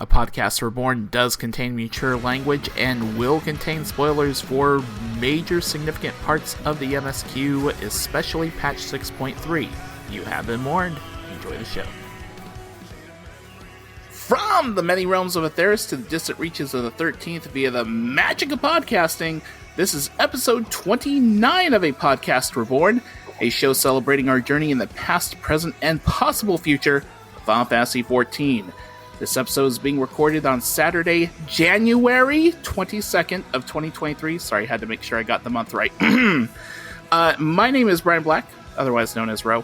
A Podcast Reborn does contain mature language and will contain spoilers for major significant parts of the MSQ, especially patch 6.3. You have been warned. Enjoy the show. From the many realms of Atheris to the distant reaches of the 13th via the magic of podcasting, this is episode 29 of A Podcast Reborn, a show celebrating our journey in the past, present, and possible future of Final Fantasy XIV. This episode is being recorded on Saturday, January 22nd of 2023. Sorry, I had to make sure I got the month right. My name is Brian Black, otherwise known as Ro.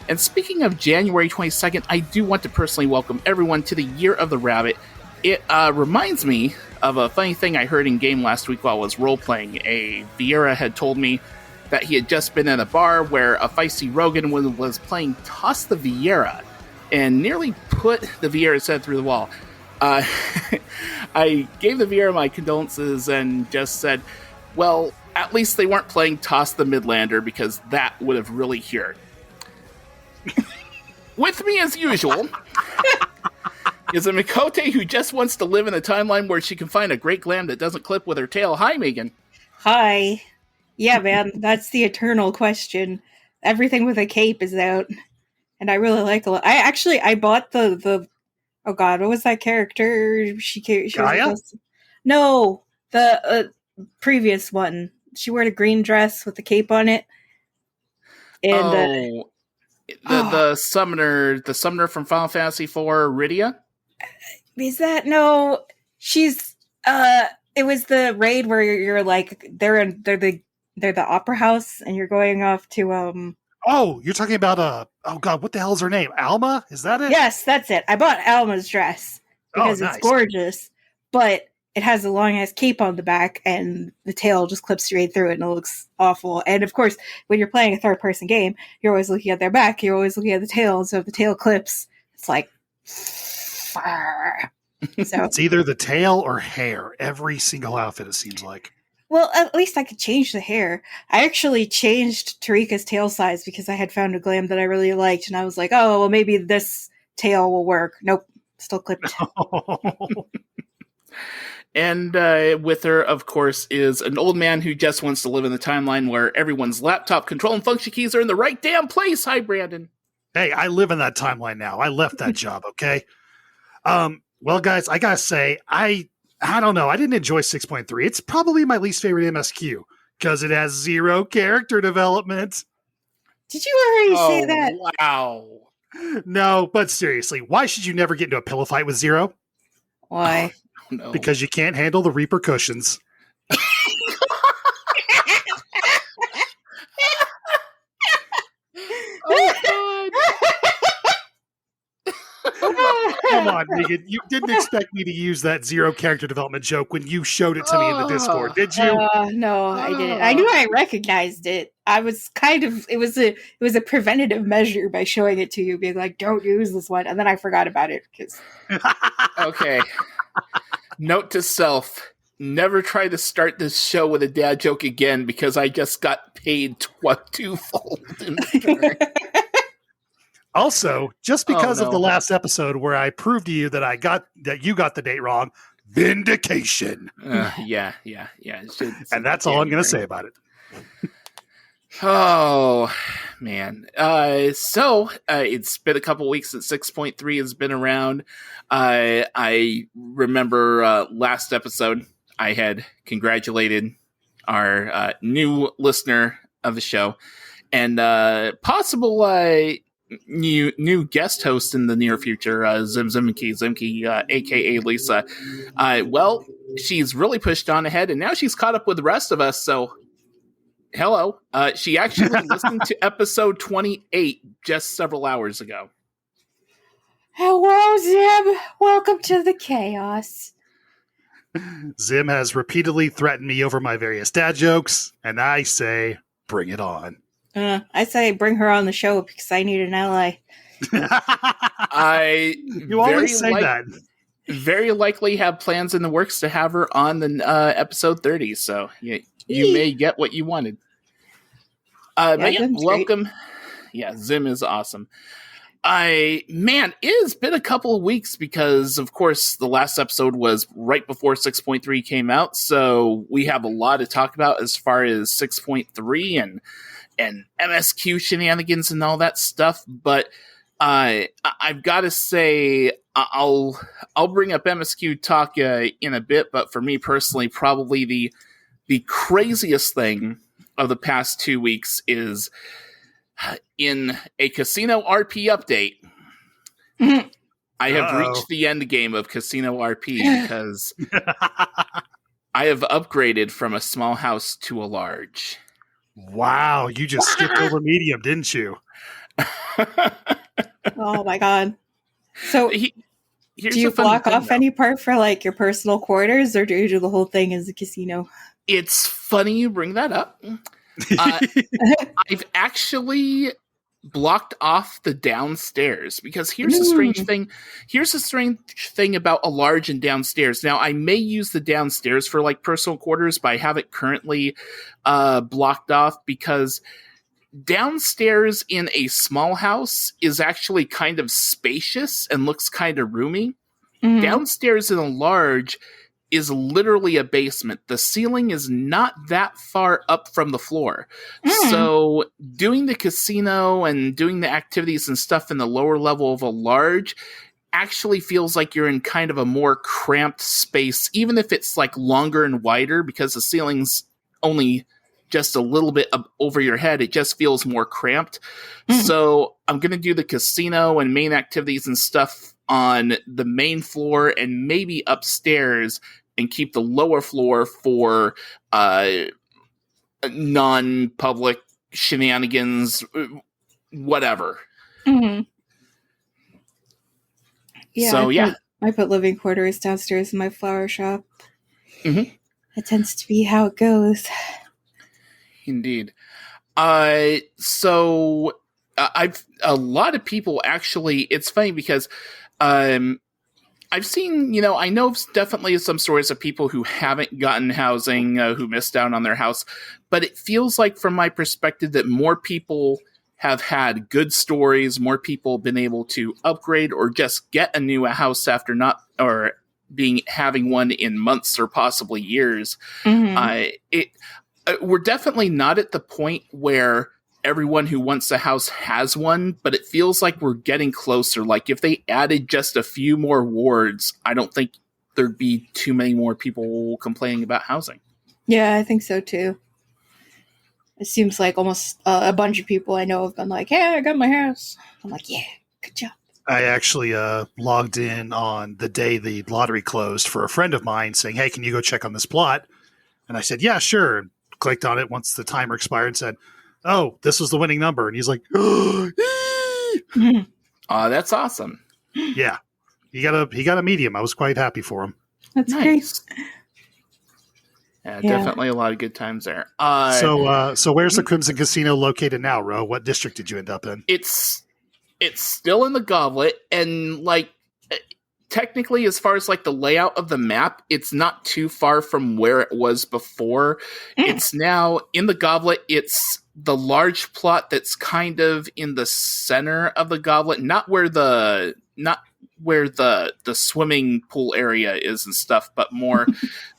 And speaking of January 22nd, I do want to personally welcome everyone to the Year of the Rabbit. It reminds me of a funny thing I heard in game last week while I was role-playing. A Vieira had told me that he had just been at a bar where a feisty Rogan was playing Toss the Vieira and nearly put the Vieira's head through the wall. I gave the Vieira my condolences and just said, well, at least they weren't playing Toss the Midlander, because that would have really hurt. With me, as usual, is a Mikote who just wants to live in a timeline where she can find a great glam that doesn't clip with her tail. Hi, Megan. Hi. Yeah, man, that's the eternal question. Everything with a cape is out. And I really like a lot. I bought the oh god, what was that character? She was no, the previous one. She wore a green dress with the cape on it. And the summoner from Final Fantasy IV, Rydia? Is that no? She's it was the raid where you're like they're the opera house and you're going off to Oh, you're talking about oh god, what the hell is her name? Alma? Is that it? Yes, that's it. I bought Alma's dress because nice. It's gorgeous, but it has a long ass cape on the back and the tail just clips straight through it and it looks awful. And of course, when you're playing a third person game, you're always looking at their back, you're always looking at the tail, and so if the tail clips, it's like so it's either the tail or hair. Every single outfit, it seems like. Well, at least I could change the hair. I actually changed Tarika's tail size because I had found a glam that I really liked, and I was like, oh, well, maybe this tail will work. Nope, still clipped. And with her, of course, is an old man who just wants to live in the timeline where everyone's laptop control and function keys are in the right damn place. Hi, Brandon. Hey, I live in that timeline now. I left that job, okay? Well, guys, I gotta say, I don't know. I didn't enjoy 6.3. It's probably my least favorite MSQ because it has zero character development. Did you already say that? Wow. No, but seriously, why should you never get into a pillow fight with Zero? Why? No. Because you can't handle the repercussions. Come on, Megan. You didn't expect me to use that zero character development joke when you showed it to me in the Discord, did you? No, I didn't. I knew I recognized it. I was it was a preventative measure by showing it to you, being like, don't use this one. And then I forgot about it. Okay. Note to self, never try to start this show with a dad joke again because I just got paid twofold in return. Also, just because of the last episode where I proved to you that you got the date wrong, vindication. Yeah. And that's all I'm going to say about it. Oh, man. So it's been a couple weeks since 6.3 has been around. I remember last episode I had congratulated our new listener of the show and possible new guest host in the near future, Zimki, aka Lisa. Well, she's really pushed on ahead, and now she's caught up with the rest of us, so hello. She actually listened to episode 28 just several hours ago. Hello, Zim. Welcome to the chaos. Zim has repeatedly threatened me over my various dad jokes, and I say, bring it on. I say bring her on the show because I need an ally. You always say that. Very likely have plans in the works to have her on the episode 30, so you may get what you wanted. Megan, welcome. Great. Yeah, Zim is awesome. It has been a couple of weeks because, of course, the last episode was right before 6.3 came out, so we have a lot to talk about as far as 6.3 and MSQ shenanigans and all that stuff. But I've got to say, I'll bring up MSQ talk in a bit. But for me personally, probably the craziest thing of the past 2 weeks is in a Casino RP update. I have reached the end game of Casino RP because I have upgraded from a small house to a large. Wow, you just skipped over medium, didn't you? Oh my god. So do you block off though. any part for like your personal quarters, or do you do the whole thing as a casino? It's funny you bring that up. I've actually blocked off the downstairs because here's the strange thing. Here's the strange thing about a large and downstairs. Now, I may use the downstairs for like personal quarters, but I have it currently blocked off because downstairs in a small house is actually kind of spacious and looks kind of roomy. Mm-hmm. Downstairs in a large is literally a basement. The ceiling is not that far up from the floor. So doing the casino and doing the activities and stuff in the lower level of a large actually feels like you're in kind of a more cramped space, even if it's like longer and wider, because the ceiling's only just a little bit over your head. It just feels more cramped. So I'm going to do the casino and main activities and stuff on the main floor and maybe upstairs, and keep the lower floor for non-public shenanigans, whatever. Mm-hmm. Yeah, so, I put living quarters downstairs in my flower shop. Mm-hmm. It tends to be how it goes. Indeed. So I've a lot of people actually. It's funny because I've seen, I know definitely some stories of people who haven't gotten housing, who missed out on their house, but it feels like, from my perspective, that more people have had good stories, more people have been able to upgrade or just get a new house after having one in months or possibly years. Mm-hmm. We're definitely not at the point where everyone who wants a house has one, but it feels like we're getting closer. Like if they added just a few more wards, I don't think there'd be too many more people complaining about housing. Yeah, I think so too. It seems like almost a bunch of people I know have been like, "Hey, I got my house." I'm like, "Yeah, good job." I actually logged in on the day the lottery closed for a friend of mine saying, "Hey, can you go check on this plot?" And I said, "Yeah, sure." And clicked on it once the timer expired and said, "Oh, this was the winning number." And he's like, "Oh, that's awesome." Yeah. He got a medium. I was quite happy for him. That's nice. Yeah, definitely a lot of good times there. So where's the Crimson Casino located now, Ro? What district did you end up in? It's still in the Goblet, and like technically, as far as like the layout of the map, it's not too far from where it was before. It's now in the Goblet. It's the large plot that's kind of in the center of the Goblet, not where the swimming pool area is and stuff, but more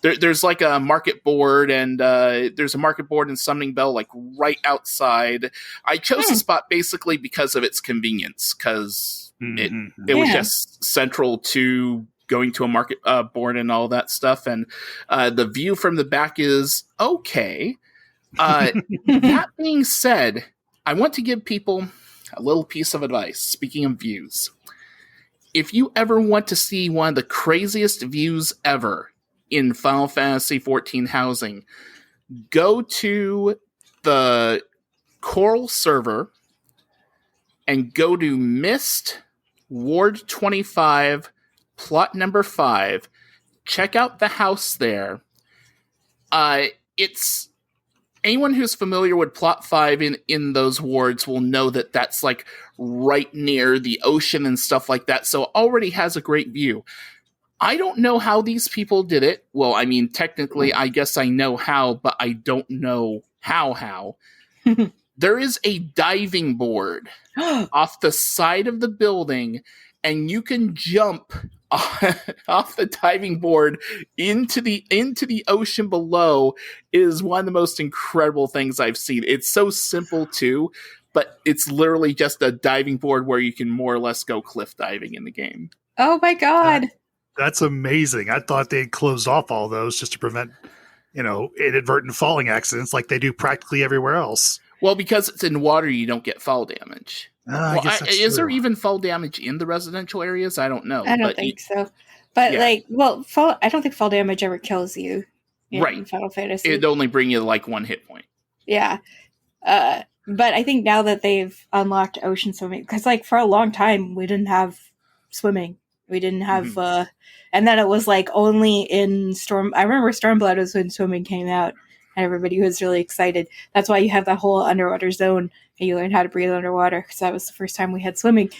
there's like a market board, and there's a market board and summoning bell like right outside. I chose the spot basically because of its convenience, because it was just central to going to a market board and all that stuff, and the view from the back is okay. That being said, I want to give people a little piece of advice. Speaking of views, if you ever want to see one of the craziest views ever in Final Fantasy XIV housing, go to the Coral server and go to Mist, Ward 25, plot number 5. Check out the house there. It's anyone who's familiar with plot 5 in those wards will know that that's like right near the ocean and stuff like that, so it already has a great view. I don't know how these people did it. Well, I mean, technically, I guess I know how, but I don't know how. there is a diving board off the side of the building, and you can jump off the diving board into the ocean below. Is one of the most incredible things I've seen. It's so simple too, but it's literally just a diving board where you can more or less go cliff diving in the game. Oh my god. That's amazing. I thought they had closed off all those just to prevent, inadvertent falling accidents like they do practically everywhere else. Well, because it's in water, you don't get fall damage. I guess that's is there true. even fall damage in the residential areas? I don't know. I don't think so. But fall, I don't think fall damage ever kills you in Final Fantasy. It'd only bring you like 1 hit point. Yeah. But I think now that they've unlocked ocean swimming, because like for a long time we didn't have swimming. We didn't have, and then it was like only in Storm. I remember Stormblood was when swimming came out, and everybody was really excited. That's why you have that whole underwater zone, and you learn how to breathe underwater, because that was the first time we had swimming.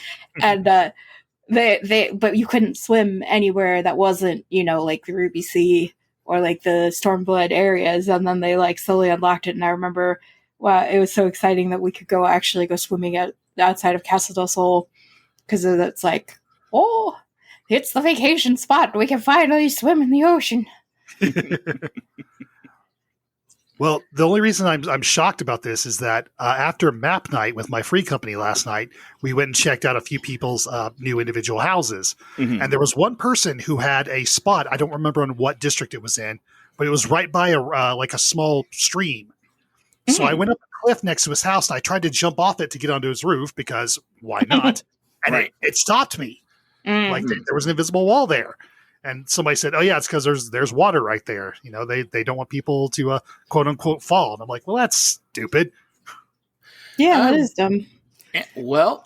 And but you couldn't swim anywhere that wasn't, like the Ruby Sea or like the Stormblood areas. And then they like slowly unlocked it. And I remember, it was so exciting that we could actually go swimming outside of Castle del Sol, because it's like, oh, it's the vacation spot. We can finally swim in the ocean. Well, the only reason I'm shocked about this is that after map night with my free company last night, we went and checked out a few people's new individual houses. Mm-hmm. And there was one person who had a spot. I don't remember in what district it was in, but it was right by a small stream. Mm-hmm. So I went up a cliff next to his house, and I tried to jump off it to get onto his roof, because why not? And it stopped me. Mm-hmm. Like there was an invisible wall there. And somebody said, "Oh yeah, it's because there's water right there. They don't want people to quote unquote fall." And I'm like, "Well, that's stupid." Yeah, that is dumb. Well,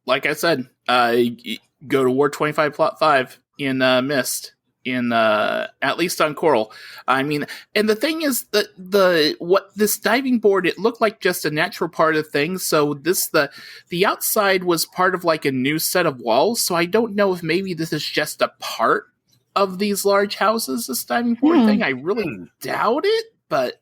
like I said, go to Ward 25 Plot 5 in Mist, in at least on Coral. I mean, and the thing is that this diving board, it looked like just a natural part of things. So the outside was part of like a new set of walls. So I don't know if maybe this is just a part of these large houses, this diving board thing. I really doubt it, but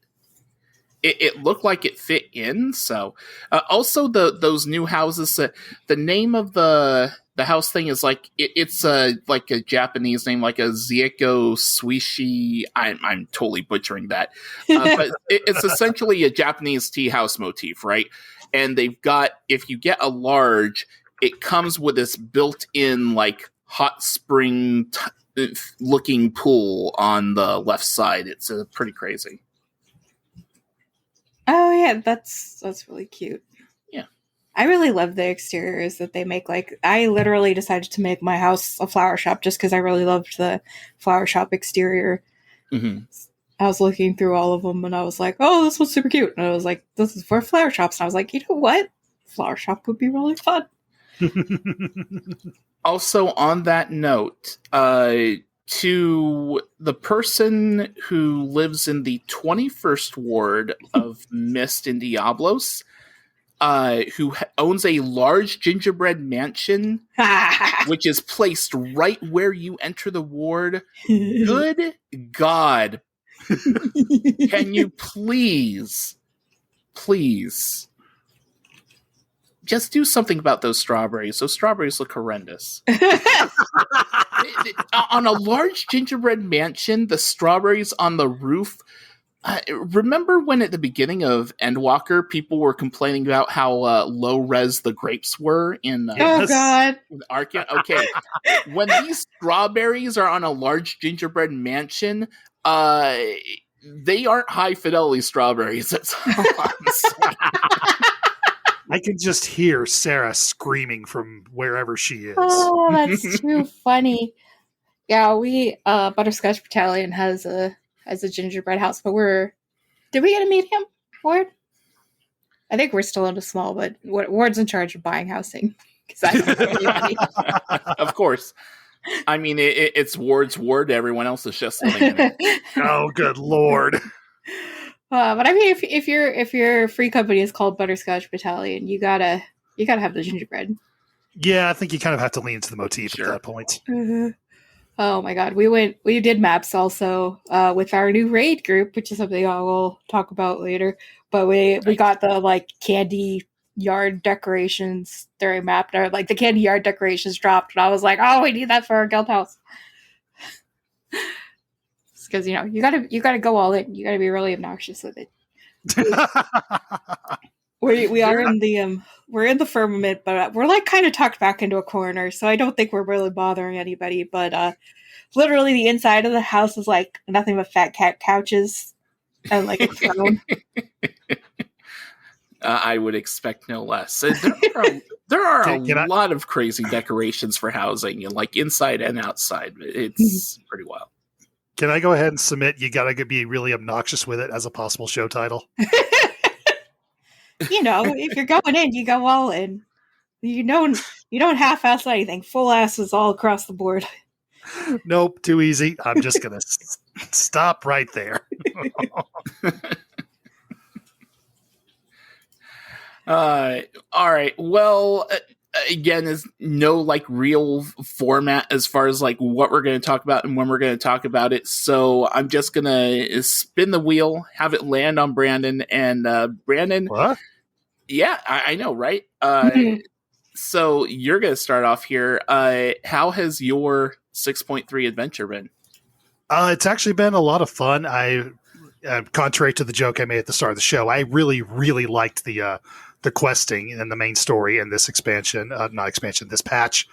it looked like it fit in. So also those new houses, the name of the house thing is like it's like a Japanese name, like a Zieko Suishi. I'm totally butchering that, but it's essentially a Japanese tea house motif, right? And they've got, if you get a large, it comes with this built-in like hot spring looking pool on the left side. It's pretty crazy. Oh yeah, that's really cute. Yeah, I really love the exteriors that they make. Like, I literally decided to make my house a flower shop just because I really loved the flower shop exterior. Mm-hmm. I was looking through all of them, and I was like, "Oh, this one's super cute." And I was like, "This is for flower shops." And I was like, "You know what? Flower shop would be really fun." Also, on that note, to the person who lives in the 21st ward of Mist in Diablos, who owns a large gingerbread mansion, which is placed right where you enter the ward. Good God. Can you please just do something about those strawberries? Those strawberries look horrendous. On a large gingerbread mansion, the strawberries on the roof. Remember when at the beginning of Endwalker, people were complaining about how low res the grapes were in oh god, Arcanum? Okay, when these strawberries are on a large gingerbread mansion, they aren't high fidelity strawberries. That's all I'm saying. I can just hear Sarah screaming from wherever she is. Oh, that's too funny. Yeah, we Butterscotch Battalion has a gingerbread house, but did we get a medium ward? I think we're still in a small, but Ward's in charge of buying housing. Of course. I mean, it's Ward's ward. Everyone else is just living in it. Oh, good Lord. But I mean, if your free company is called Butterscotch Battalion, you gotta have the gingerbread. Yeah, I think you kind of have to lean into the motif at that point. Oh my god, we did maps also with our new raid group, which is something I will talk about later. But we got the like candy yard decorations during map night. Like the candy yard decorations dropped, and I was like, oh, we need that for our guild house. Because you gotta go all in. You gotta be really obnoxious with it. We are in the we're in the firmament, but we're like kind of tucked back into a corner, so I don't think we're really bothering anybody. But literally, the inside of the house is like nothing but fat cat couches and like a throne. I would expect no less. There are a lot of crazy decorations for housing, and like inside and outside. It's pretty wild. Can I go ahead and submit you gotta be really obnoxious with it as a possible show title? If you're going in, you go all in. You don't half-ass anything. Full asses all across the board. Nope, too easy. I'm just gonna stop right there. All right. Well, again, there's no like real format as far as like what we're going to talk about and when we're going to talk about it. So I'm just going to spin the wheel, have it land on Brandon, and Brandon. What? Yeah, I know, right? So you're going to start off here. How has your 6.3 adventure been? It's actually been a lot of fun. Contrary to the joke I made at the start of the show, I really, really liked the questing and the main story in this this patch.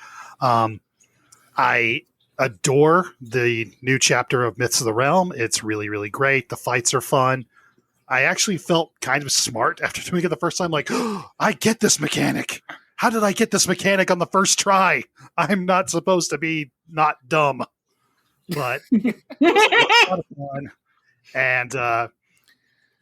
I adore the new chapter of Myths of the Realm. It's really, really great. The fights are fun. I actually felt kind of smart after doing it the first time. Like, oh, I get this mechanic. How did I get this mechanic on the first try? I'm not supposed to be not dumb. But it was a lot of fun. And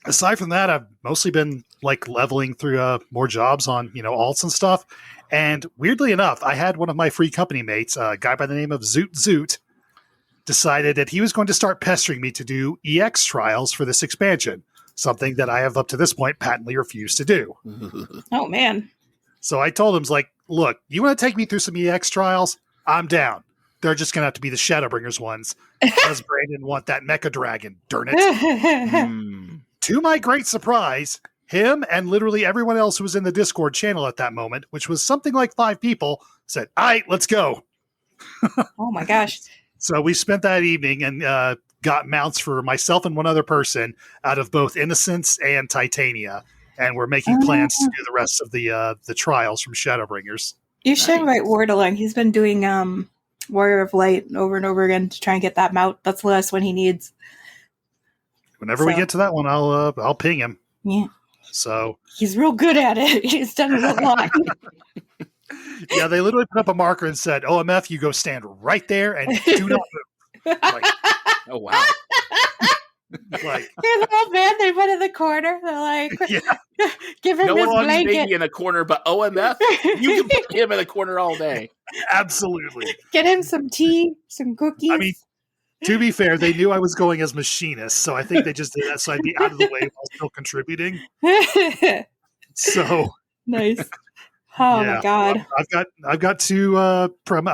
aside from that, I've mostly been like leveling through more jobs on alts and stuff. And weirdly enough, I had one of my free company mates, a guy by the name of Zoot, decided that he was going to start pestering me to do EX trials for this expansion, something that I have up to this point patently refused to do. Oh man! So I told him, like, look, you want to take me through some EX trials? I'm down. They're just going to have to be the Shadowbringers ones, because Brandon want that mecha dragon, darn it. To my great surprise, him and literally everyone else who was in the Discord channel at that moment, which was something like 5 people, said, all right, let's go. Oh my gosh. So we spent that evening and got mounts for myself and one other person out of both Innocence and Titania. And we're making plans to do the rest of the trials from Shadowbringers. You should invite Ward along. He's been doing Warrior of Light over and over again to try and get that mount. That's the last one he needs. Whenever we get to that one, I'll ping him. Yeah. So he's real good at it. He's done it a lot. Yeah, they literally put up a marker and said, OMF, you go stand right there and do not move. Like, oh, wow. Like, here's an old man they put in the corner. They're like, give him no his one blanket. maybe in a corner, but OMF, you can put him in a corner all day. Absolutely. Get him some tea, some cookies. I mean, to be fair, they knew I was going as machinist, so I think they just did that so I'd be out of the way while still contributing. So nice. Oh my god! I've got two. I'm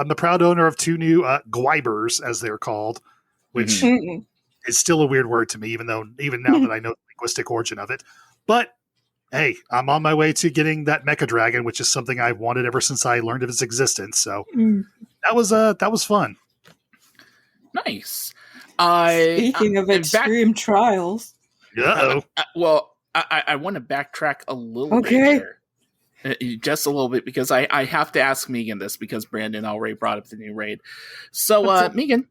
the proud owner of 2 new Gwibers, as they're called, which is still a weird word to me, even now that I know the linguistic origin of it. But hey, I'm on my way to getting that Mecha Dragon, which is something I've wanted ever since I learned of its existence. So that was fun. Nice. Speaking of extreme trials. Uh-oh. Well, I want to backtrack a little bit here. Just a little bit, because I have to ask Megan this, because Brandon already brought up the new raid. So, Megan,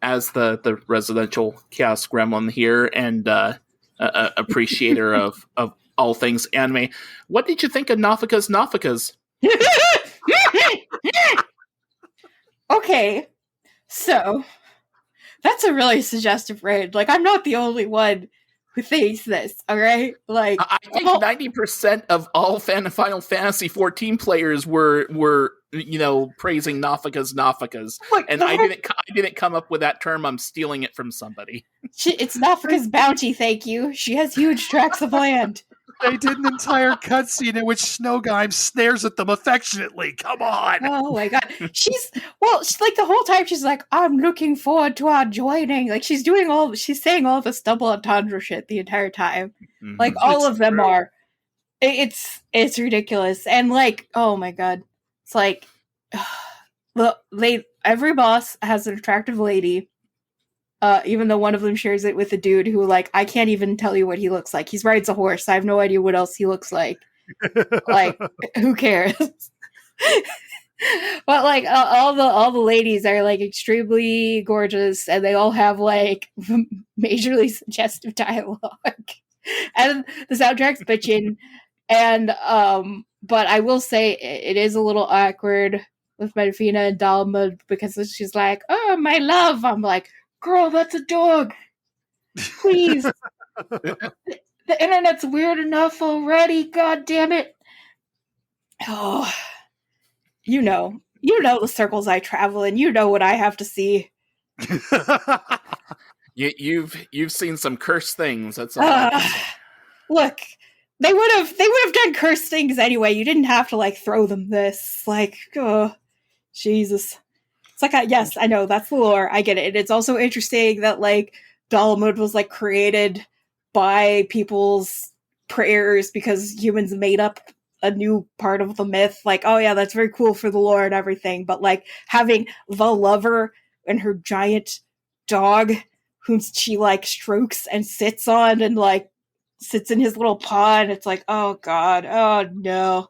as the residential chaos gremlin here and appreciator of all things anime, what did you think of Nophicas? Okay, so that's a really suggestive raid. Like, I'm not the only one who thinks this, all right? Like, I think 90% of all Final Fantasy 14 players were praising Nophicas, and I didn't come up with that term. I'm stealing it from somebody. It's Nophica's bounty, thank you. She has huge tracts of land. They did an entire cutscene in which Snowgime stares at them affectionately. Come on. Oh my god. She's like the whole time she's like, I'm looking forward to our joining. Like she's saying all the double entendre shit the entire time. Mhm. Like all It's of them true. are. It's ridiculous. And like, oh my god. It's like every boss has an attractive lady. Even though one of them shares it with a dude who, like, I can't even tell you what he looks like. He rides a horse. I have no idea what else he looks like. Like, who cares? But like, all the ladies are like extremely gorgeous, and they all have like majorly suggestive dialogue, and the soundtrack's bitchin'. And but I will say it is a little awkward with Nophica and Dalamud because she's like, "Oh, my love," I'm like, girl, that's a dog. Please. The internet's weird enough already. God damn it. Oh, you know the circles I travel in. You know what I have to see. You've seen some cursed things. That's all. Look, they would have done cursed things anyway. You didn't have to like throw them this. Like, oh, Jesus. It's like, yes, I know, that's the lore. I get it. And it's also interesting that, like, Dalamud was, like, created by people's prayers because humans made up a new part of the myth. Like, oh, yeah, that's very cool for the lore and everything. But, like, having the lover and her giant dog whom she, like, strokes and sits on and, like, sits in his little paw, and it's like, oh, God, oh, no.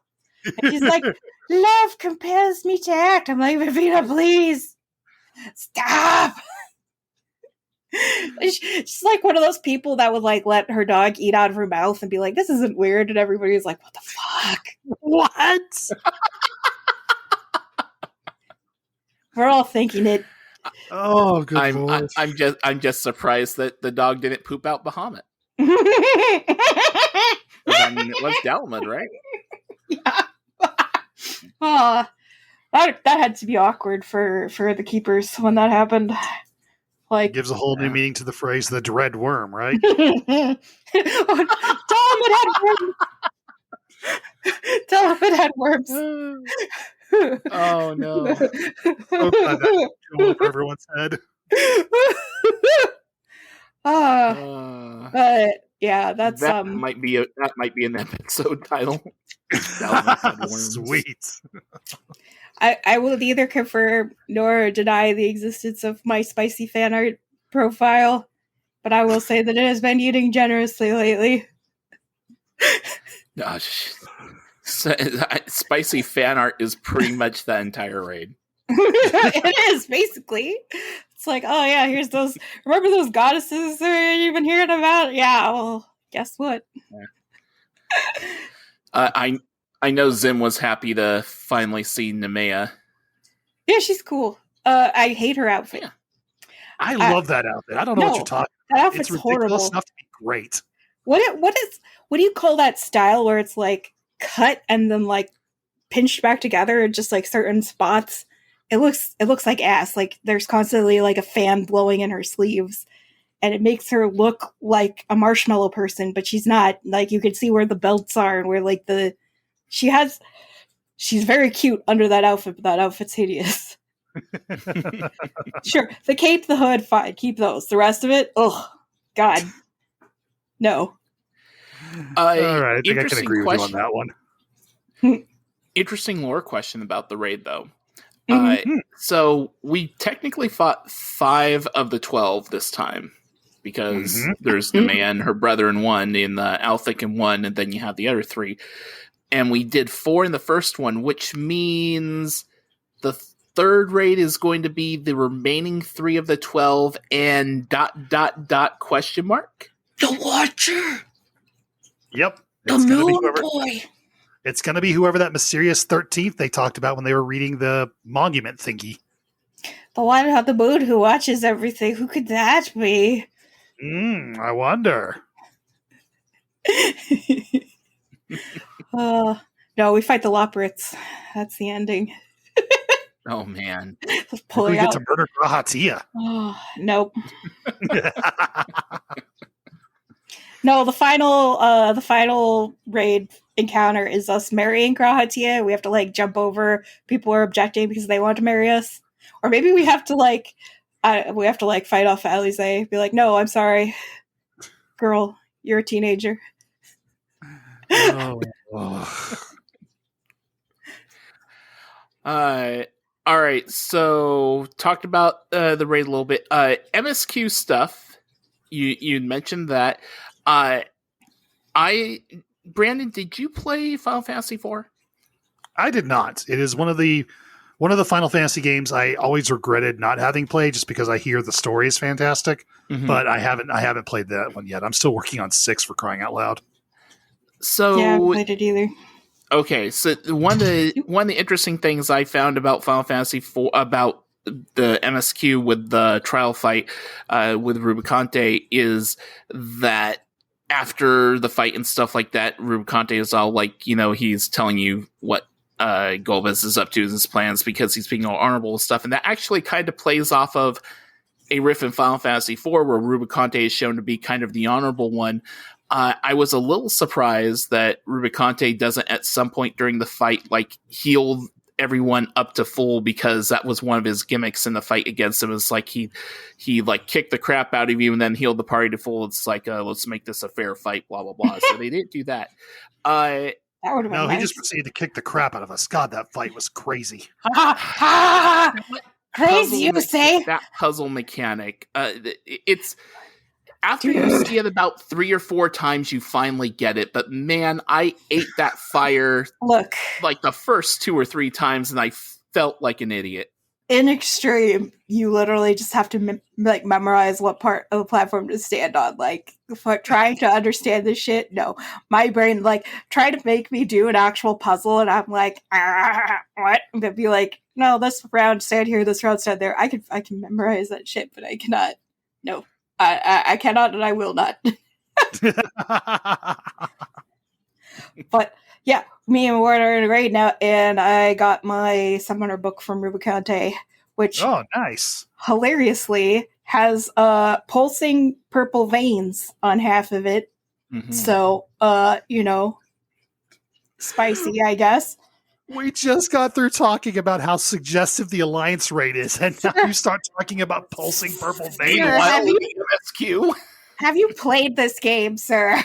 And he's like, love compels me to act. I'm like, Nophica, please stop. She's like one of those people that would like let her dog eat out of her mouth and be like, this isn't weird. And everybody's like, what the fuck? What? We're all thinking it. Oh, good lord. I'm just surprised that the dog didn't poop out Bahamut. Yeah. I mean, it was Dalamud, right? Oh, that had to be awkward for the keepers when that happened. Like, Gives a whole new meaning to the phrase "the dread worm," right? Dalamud had worms. Dalamud had worms. Oh no! So glad that went over everyone's head. But yeah, that's that might be an episode title. Sweet. I will neither confirm nor deny the existence of my spicy fan art profile, but I will say that it has been eating generously lately. Gosh, spicy fan art is pretty much the entire raid. It is, basically. It's like, oh yeah, here's those. Remember those goddesses you've been hearing about? Yeah, well, guess what? I know Zim was happy to finally see Nemea. Yeah, she's cool. I hate her outfit. Yeah. I love that outfit. I don't know what you're talking That about. outfit's It's ridiculous horrible. enough to be great. What do you call that style where it's like cut and then like pinched back together in just like certain spots? It looks like ass. Like there's constantly like a fan blowing in her sleeves, and it makes her look like a marshmallow person, but she's not. Like you can see where the belts are and where like she's very cute under that outfit, but that outfit's hideous. Sure, the cape, the hood, fine, keep those. The rest of it, oh God, no. All right, I think I can agree with you on that one. Interesting lore question about the raid, though. So we technically fought 5 of the 12 this time because there's Nemea and her brother in one, in the Althic in one, and then you have the other 3. And we did 4 in the first one, which means the third raid is going to be the remaining 3 of the 12 and ... question mark? The Watcher! Yep. The Moon Boy! It's going to be whoever that mysterious 13th they talked about when they were reading the monument thingy. The one on the moon who watches everything. Who could that be? I wonder. No, we fight the Loporrits. That's the ending. Oh, man. Pulling we get out. to murder Grahatia. Oh, nope. No, the final raid encounter is us marrying Grahatia. We have to like jump over. People are objecting because they want to marry us, or maybe we have to like fight off Alize. Be like, no, I'm sorry, girl, you're a teenager. Oh. All right, so talked about the raid a little bit. MSQ stuff, you mentioned that. Brandon, did you play Final Fantasy IV? I did not. It is one of the Final Fantasy games I always regretted not having played, just because I hear the story is fantastic. Mm-hmm. But I haven't played that one yet. I'm still working on 6, for crying out loud. So yeah, I haven't played it either. Okay, so one of the interesting things I found about Final Fantasy IV, about the MSQ with the trial fight with Rubicante, is that after the fight and stuff like that, Rubicante is all like, he's telling you what Golbez is up to, his plans, because he's being all honorable and stuff, and that actually kind of plays off of a riff in Final Fantasy IV where Rubicante is shown to be kind of the honorable one. I was a little surprised that Rubicante doesn't at some point during the fight like heal everyone up to full, because that was one of his gimmicks in the fight against him. It's like he like kicked the crap out of you and then healed the party to full. It's like, let's make this a fair fight, blah blah blah. So they didn't do that. That would have been nice. He just proceeded to kick the crap out of us. God, that fight was crazy. Crazy, you say? That puzzle mechanic. It's after you see it about 3 or 4 times, you finally get it. But man, I ate that fire. Look, like the first 2 or 3 times, and I felt like an idiot. In Extreme, you literally just have to memorize what part of the platform to stand on. Like, trying to understand this shit, no. My brain tried to make me do an actual puzzle, and I'm like, what? And it'd be like, no, this round stand here, this round stand there. I can memorize that shit, but I cannot. No, I cannot, and I will not. But yeah, me and Ward are in a raid now, and I got my summoner book from Rubicante, which nice, hilariously has pulsing purple veins on half of it. Mm-hmm. So, spicy, I guess. We just got through talking about how suggestive the Alliance raid is, and now you start talking about pulsing purple veins. Have you played this game, sir?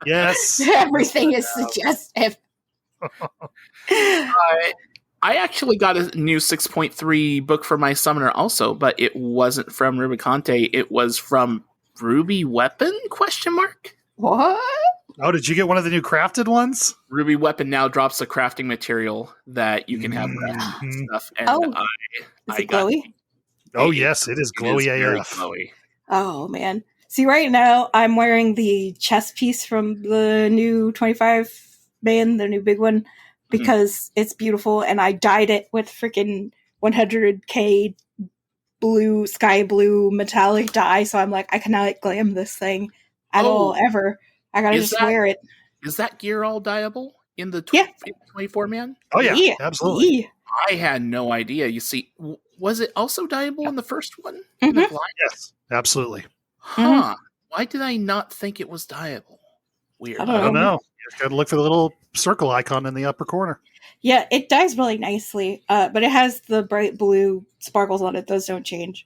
Yes. Everything is suggestive. I actually got a new 6.3 book for my summoner also, but it wasn't from Rubicante. It was from Ruby Weapon? ? What? Oh, did you get one of the new crafted ones? Ruby Weapon now drops a crafting material that you can have stuff. And is it glowy? Yes, it is glowy AF. Glowy. Oh, man. See, right now, I'm wearing the chest piece from the new 25 man, the new big one, because it's beautiful, and I dyed it with freaking 100k blue, sky blue metallic dye, so I'm like, I cannot glam this thing at all, ever. I gotta just wear it. Is that gear all dyeable in the 24 man? Oh, yeah, absolutely. Yeah. I had no idea. You see, was it also dyeable in the first one? Mm-hmm. Yes, absolutely. Huh. Mm-hmm. Why did I not think it was dyeable? Weird. I don't know. You just got to look for the little circle icon in the upper corner. Yeah, it dyes really nicely, but it has the bright blue sparkles on it. Those don't change.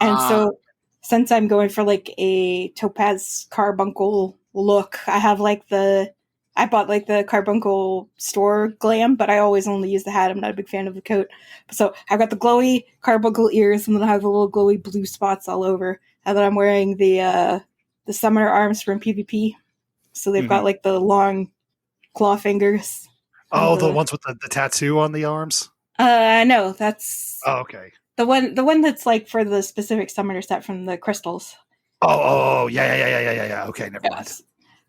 And so, since I'm going for a topaz carbuncle look, I have I bought the carbuncle store glam, but I always only use the hat. I'm not a big fan of the coat. So I've got the glowy carbuncle ears, and then I have the little glowy blue spots all over. And then I'm wearing the summoner arms from PvP. So they've got the long claw fingers. Oh, the ones with the tattoo on the arms? No, that's okay. The one that's for the specific summoner set from the crystals. Oh, yeah. Okay, never mind.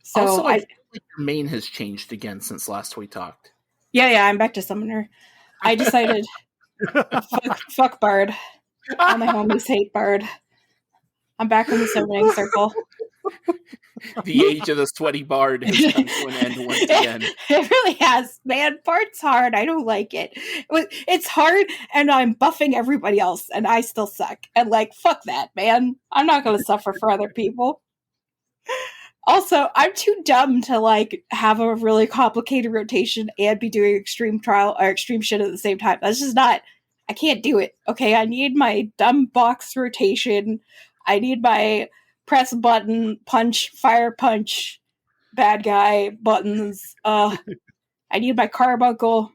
So also, I feel like your main has changed again since last we talked. Yeah, I'm back to summoner. I decided fuck Bard. All my homies hate Bard. I'm back in the summoning circle. The age of the sweaty Bard has come to an end once again. It really has, man. Bard's hard. I don't like it. It's hard, and I'm buffing everybody else, and I still suck. And fuck that, man. I'm not going to suffer for other people. Also, I'm too dumb to like have a really complicated rotation and be doing extreme trial or extreme shit at the same time. That's just not. I can't do it. Okay, I need my dumb box rotation. I need my press button, punch, fire punch, bad guy buttons. I need my carbuncle.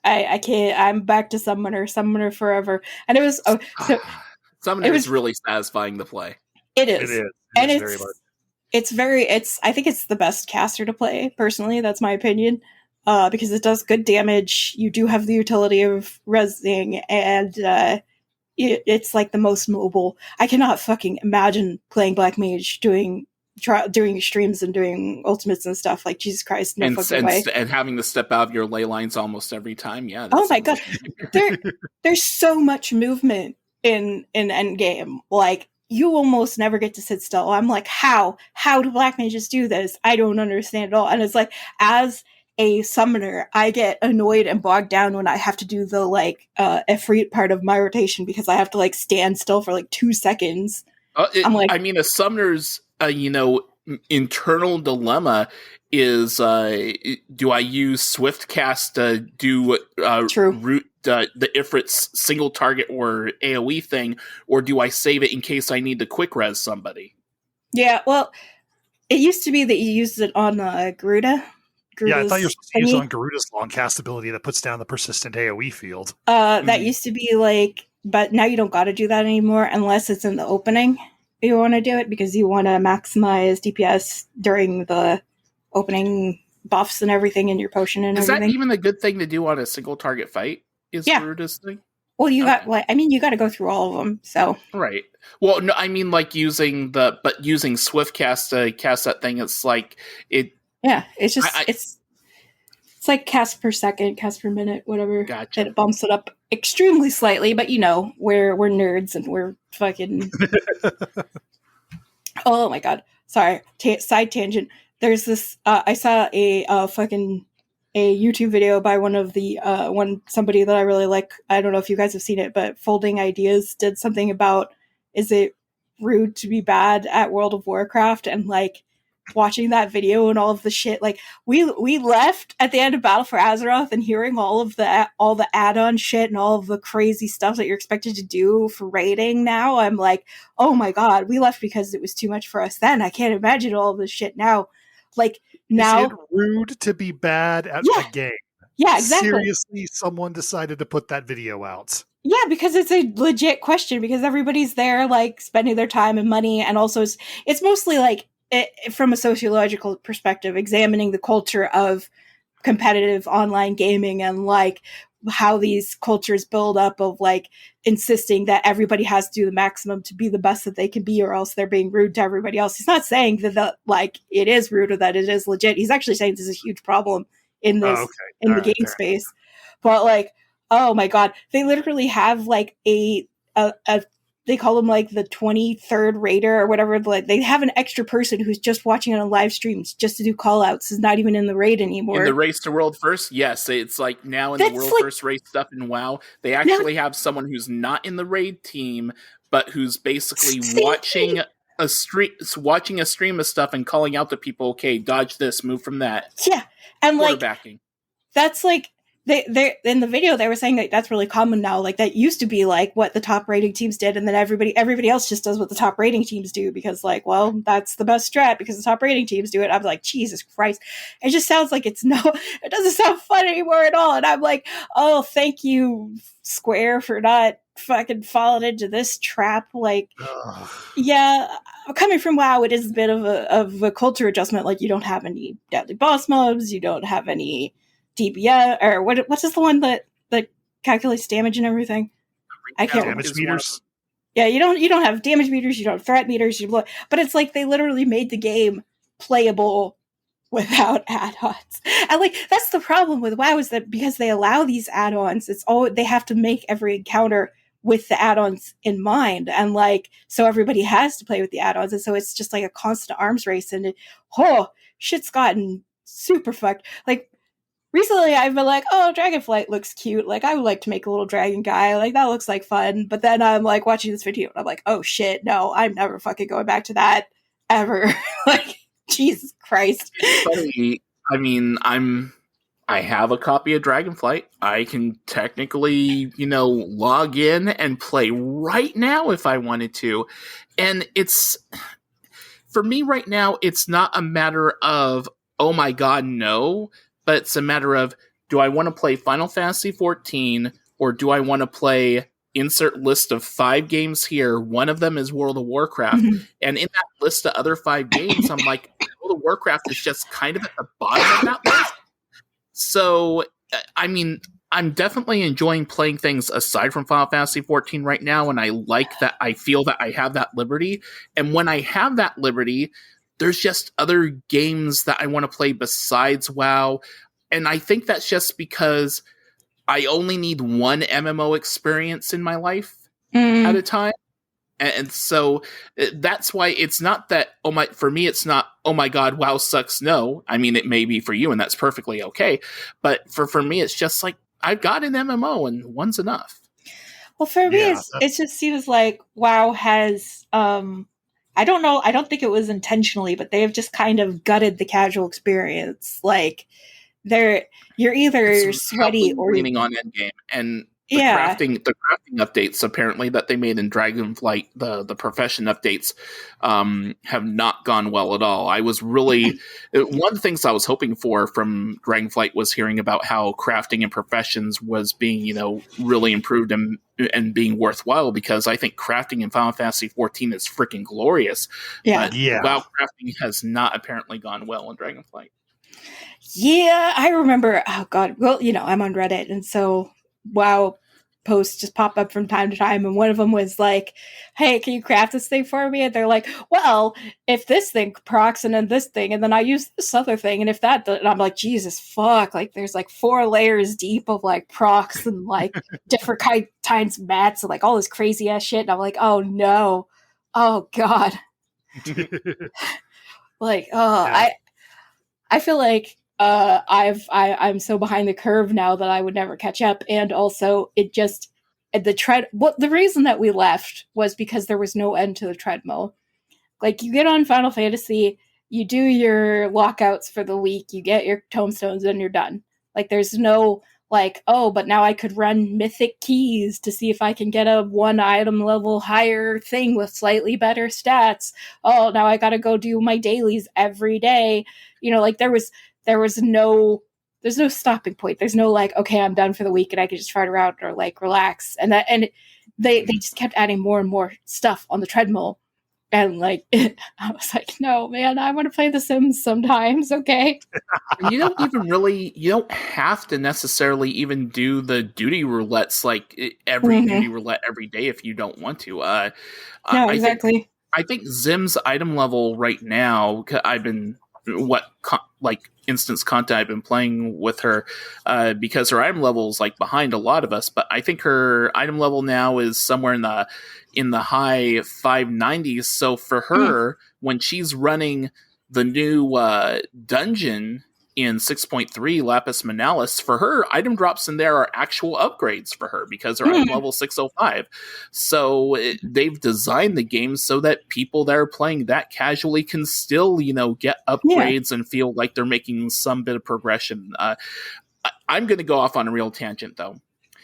I can't. I'm back to summoner forever. And it was Summoner is really satisfying to play. It is. It is. And very much. I think it's the best caster to play, personally. That's my opinion. Because it does good damage. You do have the utility of resing, and it's like the most mobile. I cannot fucking imagine playing Black Mage doing streams and doing ultimates and stuff. Like, Jesus Christ, no fucking way. And having to step out of your ley lines almost every time. Yeah. Oh my god. There's so much movement in endgame. Like, you almost never get to sit still. I'm like, how do Black Mages do this? I don't understand at all. And it's like, as a summoner, I get annoyed and bogged down when I have to do the like Efreet part of my rotation, because I have to like stand still for like 2 seconds. I'm like, I mean, a summoner's internal dilemma is, do I use Swift Cast to do root the Ifrit's single target or AoE thing, or do I save it in case I need to quick res somebody? Yeah, well, it used to be that you used it on Garuda. Yeah, I thought you were supposed to use it on Garuda's long cast ability that puts down the persistent AoE field. That used to be like, but now you don't got to do that anymore unless it's in the opening. You want to do it because you want to maximize DPS during the opening buffs and everything in your potion and everything. Is that even a good thing to do on a single target fight? Is Garuda's thing? Well, you got you got to go through all of them. So right. Well, no, I mean like using Swift Cast to cast that thing. It's like it. Yeah, it's just it's like cast per second, cast per minute, whatever. Gotcha. And it bumps it up extremely slightly, but we're nerds and we're fucking. Oh my god! Sorry, side tangent. There's this. I saw a YouTube video by somebody that I really like. I don't know if you guys have seen it, but Folding Ideas did something about, is it rude to be bad at World of Warcraft? And like, watching that video and all of the shit, like we left at the end of Battle for Azeroth and hearing all the add-on shit and all of the crazy stuff that you're expected to do for raiding now. I'm like, oh my god, we left because it was too much for us then. I can't imagine all of this shit now. Like, now, is it rude to be bad at a game? Yeah, exactly. Seriously, someone decided to put that video out. Yeah, because it's a legit question, because everybody's there like spending their time and money, and also it's mostly like, from a sociological perspective, examining the culture of competitive online gaming and like how these cultures build up of like insisting that everybody has to do the maximum to be the best that they can be, or else they're being rude to everybody else. He's not saying that like it is rude or that it is legit. He's actually saying this is a huge problem in this the game space. But like, oh my god, they literally have like a they call them like the 23rd raider or whatever. Like, they have an extra person who's just watching it on live streams just to do call outs. Is not even in the raid anymore. In the race to world first, yes. It's like now in the world first race stuff in WoW, they actually have someone who's not in the raid team, but who's basically watching a stream of stuff and calling out to people, okay, dodge this, move from that. Yeah. And like, that's like, they in the video they were saying that that's really common now. Like, that used to be like what the top rating teams did, and then everybody else just does what the top rating teams do, because like, well, that's the best strat because the top rating teams do it. I'm like, Jesus Christ, it just sounds like it doesn't sound fun anymore at all. And I'm like, oh, thank you, Square, for not fucking falling into this trap. Like, yeah, coming from WoW, it is a bit of a culture adjustment. Like, you don't have any deadly boss mobs, you don't have any DPS, or what's the one that calculates damage and everything? I can't remember. Damage meters. Yeah, you don't have damage meters, you don't have threat meters, but it's like they literally made the game playable without add-ons. And like, that's the problem with WoW, is that because they allow these add-ons, they have to make every encounter with the add-ons in mind, and like, so everybody has to play with the add-ons, and so it's just like a constant arms race, and shit's gotten super fucked. Like, recently, I've been like, oh, Dragonflight looks cute. Like, I would like to make a little dragon guy. Like, that looks like fun. But then I'm like watching this video and I'm like, oh shit, no, I'm never fucking going back to that ever. Like, Jesus Christ. Funny. I mean, I have a copy of Dragonflight. I can technically, log in and play right now if I wanted to. And for me right now, it's not a matter of, oh my God, no, but it's a matter of, do I want to play Final Fantasy XIV or do I want to play insert list of 5 games here? One of them is World of Warcraft. Mm-hmm. And in that list of other 5 games, I'm like, World of Warcraft is just kind of at the bottom of that list. So, I mean, I'm definitely enjoying playing things aside from Final Fantasy XIV right now, and I like that. I feel that I have that liberty. And when I have that liberty, there's just other games that I want to play besides WoW. And I think that's just because I only need one MMO experience in my life at a time. And so that's why it's not that, for me, it's not, oh my God, WoW sucks. No, I mean, it may be for you and that's perfectly okay. But for me, it's just like, I've got an MMO and one's enough. Well, for me, it just seems like WoW has, I don't know, I don't think it was intentionally, but they have just kind of gutted the casual experience. Like, you're either sweaty or leaning on endgame, and the crafting updates apparently that they made in Dragonflight, the profession updates, have not gone well at all. I was really one of the things I was hoping for from Dragonflight was hearing about how crafting and professions was being really improved and being worthwhile, because I think crafting in Final Fantasy XIV is freaking glorious. Yeah, WoW crafting has not apparently gone well in Dragonflight. Yeah, I remember. Oh God, well, I'm on Reddit, and so WoW posts just pop up from time to time, and one of them was like, "Hey, can you craft this thing for me?" And they're like, "Well, if this thing procs and then this thing, and then I use this other thing, and if that," and I'm like, "Jesus fuck!" Like, there's like 4 layers deep of like procs and like different kinds of mats and like all this crazy ass shit, and I'm like, "Oh no, oh God!" Like, I feel like I'm so behind the curve now that I would never catch up. And also the reason that we left was because there was no end to the treadmill. Like, you get on Final Fantasy, you do your lockouts for the week, you get your tomestones, and you're done. Like, there's no like, oh, but now I could run mythic keys to see if I can get a 1 item level higher thing with slightly better stats. Oh, now I gotta go do my dailies every day. Like, there's no stopping point. There's no like, okay, I'm done for the week and I can just fart around or like relax. And they just kept adding more and more stuff on the treadmill. And like, I was like, no, man, I want to play The Sims sometimes. Okay. You don't have to necessarily even do the duty roulettes, like every duty roulette every day if you don't want to. No, exactly. I think Zim's item level right now, I've been instance content I've been playing with her, because her item level is like behind a lot of us, but I think her item level now is somewhere in the high 590s. So for her, when she's running the new dungeon in 6.3 Lapis Manalis, for her, item drops in there are actual upgrades for her because her item level 605. So they've designed the game so that people that are playing that casually can still, get upgrades and feel like they're making some bit of progression. I'm going to go off on a real tangent, though.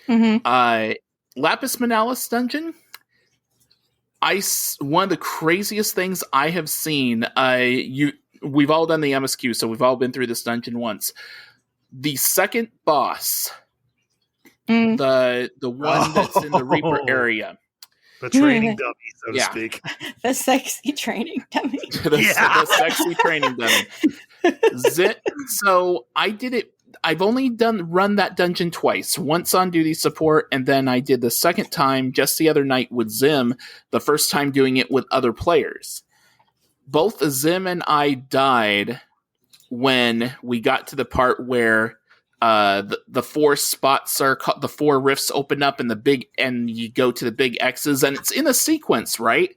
Lapis Manalis dungeon, one of the craziest things I have seen, we've all done the MSQ, so we've all been through this dungeon once. The second boss, the one that's in the Reaper area. The training dummy, so to speak. The sexy training dummy. The sexy training dummy. So I did it. I've only run that dungeon twice. Once on duty support, and then I did the second time just the other night with Zim, the first time doing it with other players. Both Zim and I died when we got to the part where the 4 spots are the 4 rifts open up and you go to the big X's, and it's in a sequence, right?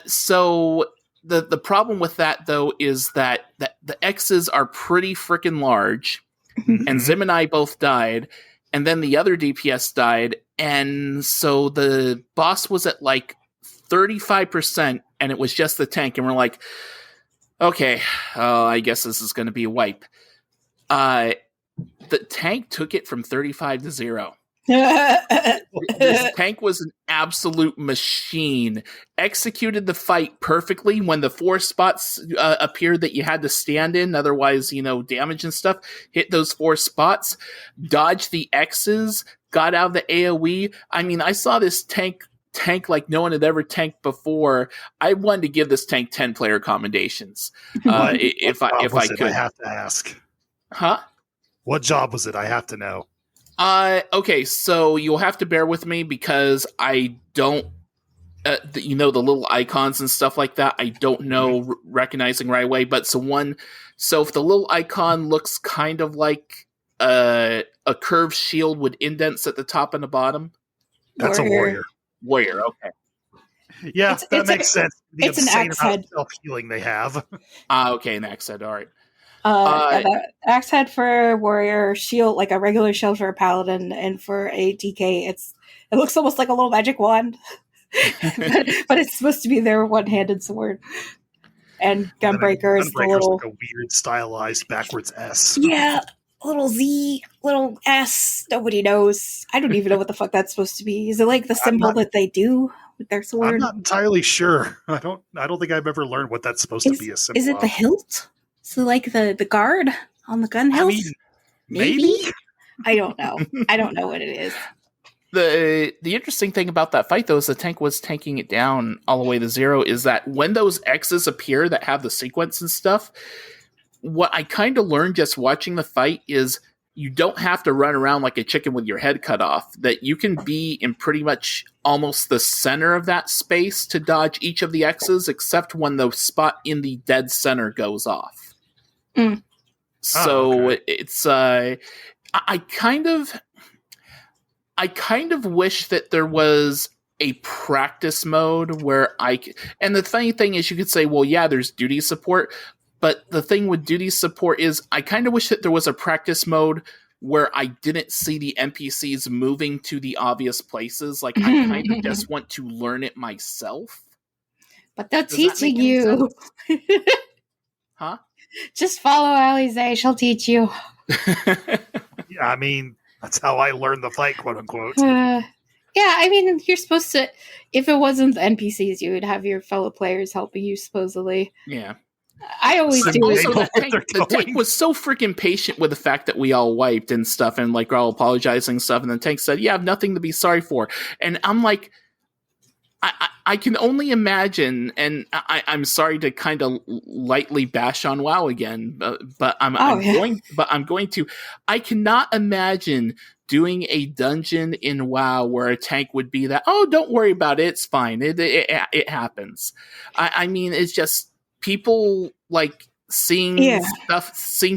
So the problem with that, though, is that the X's are pretty freaking large, and Zim and I both died, and then the other DPS died, and so the boss was at like 35%, and it was just the tank, and we're like, Okay, I guess this is going to be a wipe. The tank took it from 35 to 0. This tank was an absolute machine. Executed the fight perfectly when the 4 spots appeared that you had to stand in, otherwise, damage and stuff. Hit those 4 spots, dodged the X's, got out of the AoE. I mean, I saw this tank like no one had ever tanked before. I wanted to give this tank 10 player commendations. If I could. I have to ask. Huh? What job was it? I have to know. Okay, so you'll have to bear with me because I don't, the little icons and stuff like that, I don't know recognizing right away. But so if the little icon looks kind of like a curved shield with indents at the top and the bottom, that's a warrior. Warrior, okay. Yeah, that makes sense. The it's an axe head. Self-healing they have. Okay, an axe head, all right. Axe head for warrior, shield like a regular shield for a paladin, and for a DK, it looks almost like a little magic wand, but it's supposed to be their one-handed sword. And Gunbreaker is the little like a weird stylized backwards S. Yeah, little Z, little S. Nobody knows. I don't even know what the fuck that's supposed to be. Is it like the symbol that they do with their sword? I'm not entirely sure. I don't think I've ever learned what that's supposed to be a symbol. Is it the hilt? So like the guard on the gun hilt? I mean, maybe? I don't know. I don't know what it is. The interesting thing about that fight, though, is the tank was tanking it down all the way to 0, is that when those X's appear that have the sequence and stuff, what I kind of learned just watching the fight is you don't have to run around like a chicken with your head cut off, that you can be in pretty much almost the center of that space to dodge each of the X's, except when the spot in the dead center goes off. So it's I kind of wish that there was a practice mode where and the funny thing is you could say, well, yeah, there's duty support, but the thing with duty support is I kind of wish that there was a practice mode where I didn't see the NPCs moving to the obvious places. Like, I kind of just want to learn it myself. But they're teaching you. Huh? Just follow Alize, she'll teach you. Yeah, I mean, that's how I learned the fight, quote unquote. Yeah, I mean, you're supposed to, if it wasn't the NPCs, you would have your fellow players helping you, supposedly. Yeah. I always do. Also, the tank was so freaking patient with the fact that we all wiped and stuff and like all apologizing and stuff. And the tank said, yeah, I have nothing to be sorry for. And I'm like, I can only imagine, and I'm sorry to kind of lightly bash on WoW again, but I'm going to. I cannot imagine doing a dungeon in WoW where a tank would be that. Oh, don't worry about it. It's fine. It happens. I mean, it's just people like seeing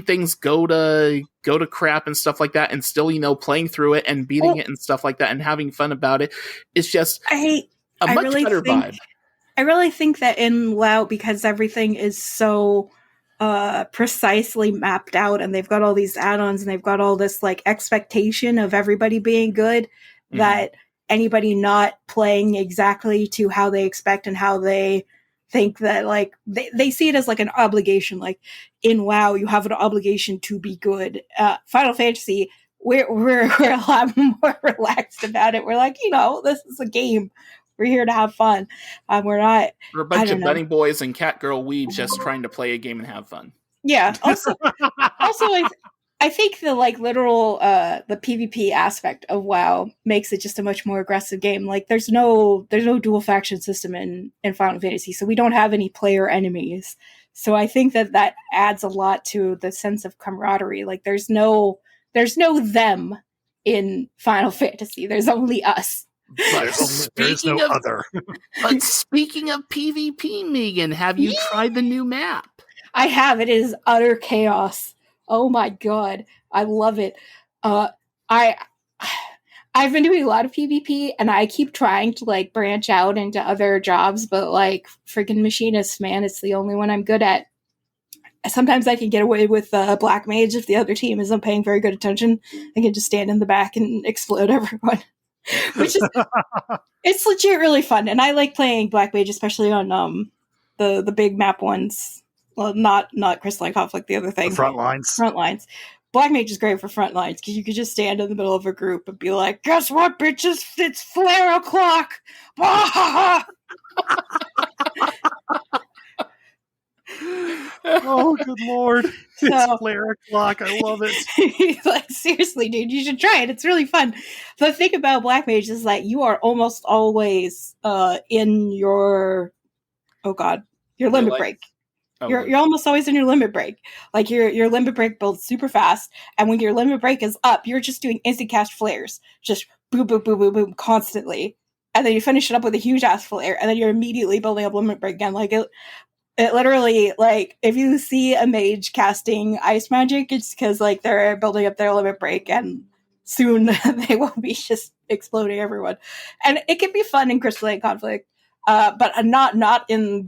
things go to crap and stuff like that, and still playing through it and beating it and stuff like that and having fun about it. It's just a much better vibe. I really think that in WoW, because everything is so precisely mapped out, and they've got all these add-ons, and they've got all this like expectation of everybody being good, that anybody not playing exactly to how they expect and how they think that, like, they see it as like an obligation. Like in WoW, you have an obligation to be good. Final Fantasy, we're a lot more relaxed about it. We're like, this is a game. We're here to have fun. We're not. We're a bunch of bunny boys and cat girl weebs just trying to play a game and have fun. Yeah. Also, I think the like literal the PvP aspect of WoW makes it just a much more aggressive game. Like there's no dual faction system in Final Fantasy, so we don't have any player enemies. So I think that adds a lot to the sense of camaraderie. Like there's no them in Final Fantasy. There's only us. There's no other. But speaking of PvP, Megan, have you tried the new map? I have. It is utter chaos. Oh my god, I love it. I've been doing a lot of PvP, and I keep trying to like branch out into other jobs, but like freaking machinist, man, it's the only one I'm good at. Sometimes I can get away with Black Mage if the other team isn't paying very good attention. I can just stand in the back and explode everyone. Which is, it's legit really fun, and I like playing Black Mage, especially on the big map ones, well, not crystalline conflict, the other thing. The front lines. Front lines. Black Mage is great for front lines because you could just stand in the middle of a group and be like, guess what, bitches? It's flare o'clock. Oh, good Lord. It's flare o'clock. I love it. Like, seriously, dude, you should try it. It's really fun. The thing about Black Mage is that you are almost always in your, your limit break. You're almost always in your limit break. Like your limit break builds super fast, and when your limit break is up, you're just doing instant cast flares, just boom, boom, boom, boom, boom, constantly, and then you finish it up with a huge ass flare, and then you're immediately building up limit break again. Like it literally, like if you see a mage casting ice magic, it's because like they're building up their limit break, and soon they will be just exploding everyone, and it can be fun in crystalline conflict, but not in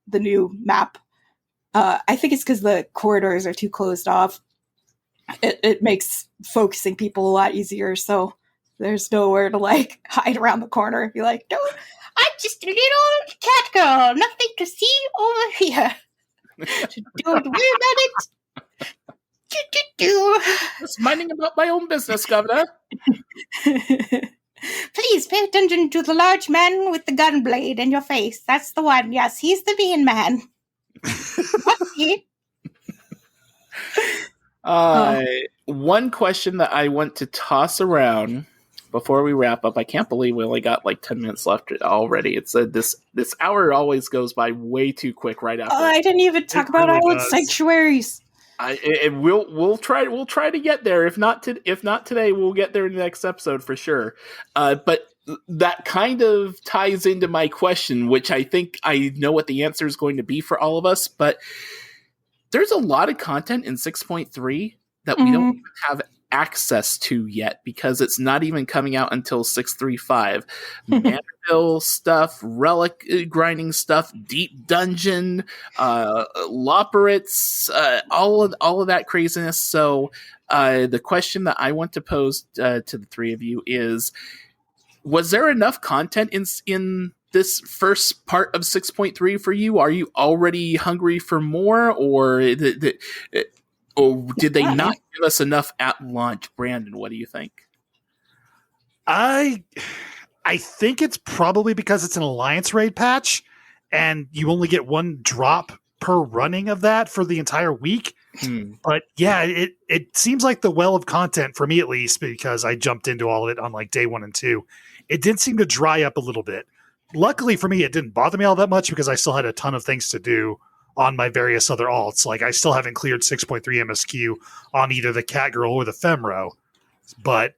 the new map. I think it's because the corridors are too closed off. It makes focusing people a lot easier, so there's nowhere to like hide around the corner and be like, no, I'm just a little cat girl, nothing to see over here. Don't worry about it. Just minding about my own business, Governor. Please pay attention to the large man with the gun blade in your face. That's the one. Yes, he's the mean man. One question that I want to toss around before we wrap up. I can't believe we only got like 10 minutes left already. It's this hour always goes by way too quick right after. I didn't even talk about Island Sanctuaries. We'll try to get there. If not today, we'll get there in the next episode for sure. But that kind of ties into my question, which I think I know what the answer is going to be for all of us. But there's a lot of content in 6.3 that we don't even have access to yet because it's not even coming out until 6.3.5. Manderville stuff, relic grinding stuff, deep dungeon, Loporits, all of that craziness. So the question that I want to pose to the three of you is, was there enough content in this first part of 6.3 for you? Are you already hungry for more, or did they not give us enough at launch? Brandon, what do you think? I think it's probably because it's an Alliance raid patch, and you only get one drop per running of that for the entire week. But yeah, it seems like the well of content, for me at least, because I jumped into all of it on like day 1 and 2, it did seem to dry up a little bit. Luckily for me, it didn't bother me all that much because I still had a ton of things to do on my various other alts. Like I still haven't cleared 6.3 MSQ on either the Catgirl or the Femro. But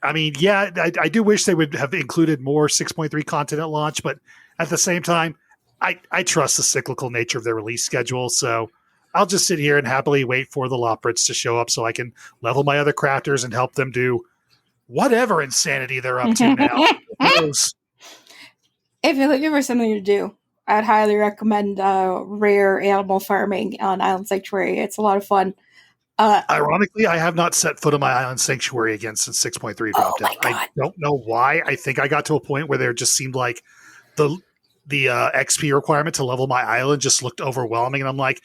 I mean, yeah, I do wish they would have included more 6.3 content at launch, but at the same time, I trust the cyclical nature of their release schedule. So I'll just sit here and happily wait for the Loporits to show up so I can level my other crafters and help them do whatever insanity they're up to now. If you're looking for something to do, I'd highly recommend rare animal farming on Island Sanctuary. It's a lot of fun. Ironically, I have not set foot on my Island Sanctuary again since 6.3 dropped out. I don't know why. I think I got to a point where there just seemed like the XP requirement to level my island just looked overwhelming, and I'm like,